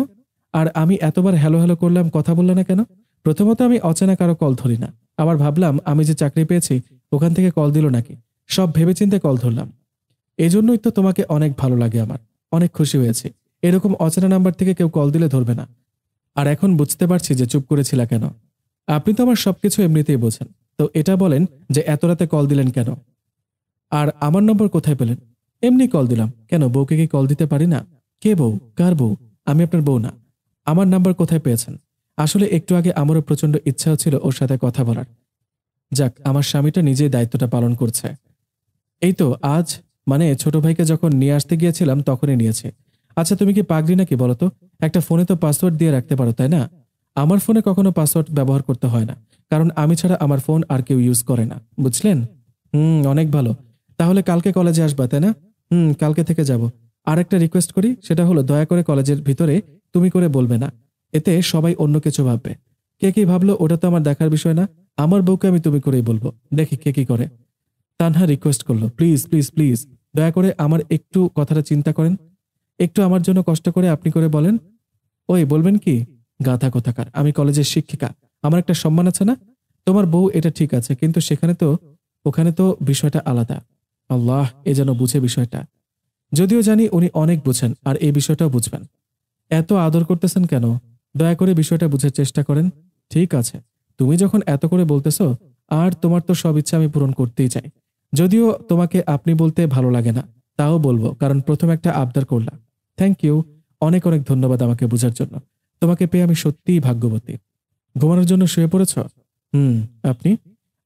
আর আমি এতবার হ্যালো হ্যালো করলাম, কথা বললা না কেন? প্রথমত, আমি অচেনা কারো কল ধরি না। আবার ভাবলাম আমি যে চাকরি পেয়েছি ওখান থেকে কল দিল নাকি। সব ভেবেচিন্তে কল ধরলাম। এজন্যই তো তোমাকে অনেক ভালো লাগে আমার। অনেক খুশি হয়েছি। এরকম অচেনা নাম্বার থেকে কেউ কল দিলে ধরবে না। আর এখন বুঝতে পারছি যে চুপ করেছিলা কেন। আপনি তো আমার সবকিছু এমনিতেই বোঝেন। তো এটা বলেন যে এত রাতে কল দিলেন কেন? আর আমার নম্বর কোথায় পেলেন? এমনি কল দিলাম। কেন, বউকে কি কল দিতে পারি না? কে বউ? কার বউ? আমি আপনার বউ না। আমার নাম্বার কোথায় পেয়েছেন? আসলে একটু আগে আমারও প্রচন্ড ইচ্ছা হচ্ছিল ওর সাথে কথা বলার। যাক, আমার স্বামীটা নিজেই দায়িত্বটা পালন করছে। এই তো আজ, মানে ছোট ভাইকে যখন নিয়ে আসতে গিয়েছিলাম তখনই নিয়েছে। আচ্ছা, তুমি কি পাগলি নাকি বলতো? একটা ফোনে তো পাসওয়ার্ড দিয়ে রাখতে পারো, তাই না? আমার ফোনে কখনো পাসওয়ার্ড ব্যবহার করতে হয় না, কারণ আমি ছাড়া আমার ফোন আর কেউ ইউজ করে না, বুঝলেন? অনেক ভালো। তাহলে কালকে কলেজে আসবা, তাই না? কালকে থেকে যাব। আর একটা রিকোয়েস্ট করি, সেটা হলো দয়া করে কলেজের ভিতরে তুমি করে বলবে না। এতে সবাই অন্য কিছু ভাববে। কে কি ভাবলো ওটা তো আমার দেখার বিষয় না। আমার বউকে আমি তুমি করেই বলবো, দেখি কে কি করে। তানহা রিকোয়েস্ট করলো, প্লিজ প্লিজ প্লিজ, দয়া করে আমার একটু কথাটা চিন্তা করেন। একটু আমার জন্য কষ্ট করে আপনি করে বলেন। ওই বলবেন কি? গাধা কোথাকার, আমি কলেজের শিক্ষিকা, আমার একটা সম্মান আছে না? তোমার বউ এটা ঠিক আছে, কিন্তু ওখানে তো বিষয়টা আলাদা। আল্লাহ এ যেন বুঝে বিষয়টা। যদিও জানি উনি অনেক বুঝেন আর এই বিষয়টাও বুঝবেন। এত আদর করতেছেন কেন? দয়া করে বিষয়টা বুঝার চেষ্টা করেন। ঠিক আছে, তুমি যখন এত করে বলতেছো, আর তোমার তো সব ইচ্ছা আমি পূরণ করতেই চাই। যদিও তোমাকে আপনি বলতে ভালো লাগে না, তাও বলবো, কারণ প্রথম একটা আবদার করলাম। থ্যাংক ইউ, অনেক অনেক ধন্যবাদ আমাকে বোঝার জন্য। তোমাকে পেয়ে আমি সত্যিই ভাগ্যবতী। ঘুমানোর জন্য শুয়ে পড়েছ? হুম। আপনি?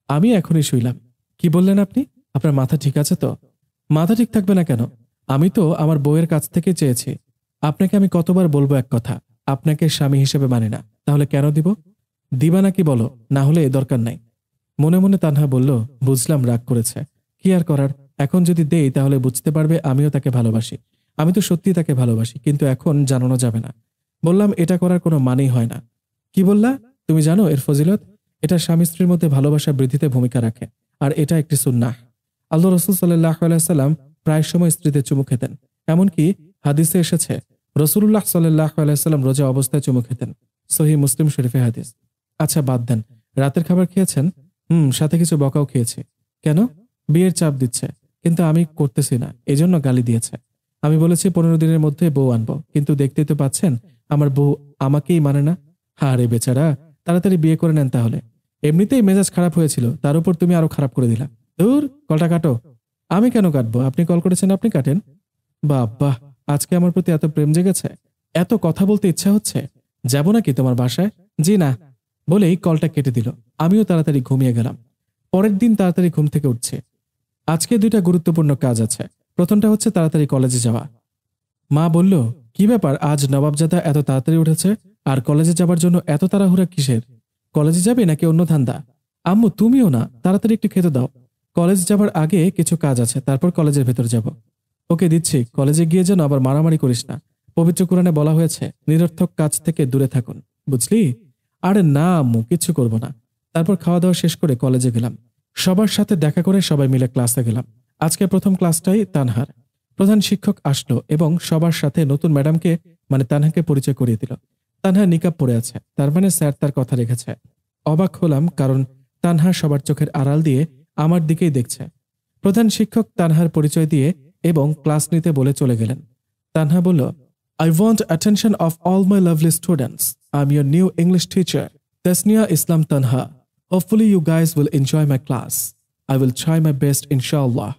আমি এখনই শুইলাম। কি বললেন আপনি? আপনার মাথা ঠিক আছে তো? মাথা ঠিক থাকবে না কেন? আমি তো আমার বউয়ের কাছ থেকে চেয়েছি। আপনাকে আমি কতবার বলবো এক কথা, আপনাকে স্বামী হিসেবে মানি না। তাহলে কেন দিব? দিবা নাকি বলো, না হলে দরকার নাই। মনে মনে তানহা বলল, বুঝলাম রাগ করেছে। কি আর করার, এখন যদি দেই তাহলে বুঝতে পারবে আমিও তাকে ভালোবাসি। আমি তো সত্যিই তাকে ভালোবাসি, কিন্তু এখন জানানো যাবে না। বললাম, এটা করার কোনো মানেই হয় না। কি বললা? তুমি জানো এর ফজিলত? এটা স্বামী স্ত্রীর মধ্যে ভালোবাসা বৃদ্ধিতে ভূমিকা রাখে, আর এটা একটি সুন্নাহ। আল্লাহ রাসূল সাল্লাল্লাহু আলাইহি সাল্লাম প্রায় সময় স্ত্রীতে চুমু খেতেন। এমনকি হাদিসে এসেছে রাসূলুল্লাহ সাল্লাল্লাহু আলাইহি সাল্লাম রোজা অবস্থায় চুমু খেতেন। সহিহ মুসলিম শরীফে হাদিস। আচ্ছা বাদ দেন, রাতের খাবার খেয়েছেন? সাথে কিছু বকাও খেয়েছি। কেন? বিয়ের চাপ দিচ্ছে, কিন্তু আমি করতেছি না, এজন্য গালি দিয়েছে। আমি বলেছি 15 দিনের মধ্যে বউ আনবো, কিন্তু দেখতেই তো পাচ্ছেন আমার বউ আমাকেই মানে না। আরে বেচারা, তাড়াতাড়ি বিয়ে করে নেন তাহলে। এমনিতেই মেজাজ খারাপ হয়েছিল, তার উপর তুমি আরো খারাপ করে দিলা। দূর, কলটা কাটো। আমি কেন কাটবো? আপনি কল করেছেন, আপনি কাটেন। বাহ, আজকে আমার প্রতি এত প্রেম জেগেছে, এত কথা বলতে ইচ্ছা হচ্ছে। যাব নাকি তোমার বাসায়? জি না, বলেই কলটা কেটে দিল। আমিও তাড়াতাড়ি ঘুমিয়ে গেলাম। পরের দিন তাড়াতাড়ি ঘুম থেকে উঠছে। আজকে 2টা গুরুত্বপূর্ণ কাজ আছে। প্রথমটা হচ্ছে তাড়াতাড়ি কলেজে যাওয়া। মা বলল, কি ব্যাপার, আজ নবাবজাদা এত তাড়াতাড়ি উঠেছে, আর কলেজে যাবার জন্য এত তাড়াহুড়া কিসের? কলেজে যাবে নাকি অন্য ধান্দা? আম্মু তুমিও না, তাড়াতাড়ি একটু খেতে দাও। কলেজ যাবার আগে কিছু কাজ আছে, তারপর কলেজের ভেতর যাব। ওকে দিচ্ছি, কলেজে গিয়ে যেন আবার মারামারি করিস না। পবিত্র কোরআনে বলা হয়েছে নিরর্থক কাজ থেকে দূরে থাকুন, বুঝলি? আরে না আম্মু, কিচ্ছু করব না। তারপর খাওয়া দাওয়া শেষ করে কলেজে গেলাম। সবার সাথে দেখা করে সবাই মিলে ক্লাসে গেলাম। আজকে প্রথম ক্লাসটাই তানহার। প্রধান শিক্ষক আসলো এবং সবার সাথে নতুন ম্যাডামকে মানে তানহাকে পরিচয় করিয়ে দিল। তানহা নিকাব পরে আছে, তার মানে স্যার তার কথা রেখেছে। অবাক হলাম, কারণ তানহা সবার চোখের আড়াল দিয়ে আমার দিকেই দেখছে। প্রধান শিক্ষক তানহার পরিচয় দিয়ে এবং ক্লাস নিতে বলে চলে গেলেন। তানহা বলল, I want attention of all my lovely students. I'm your new English teacher, Tasnia Islam Tanha. Hopefully you guys will enjoy my class. I will try my best inshallah.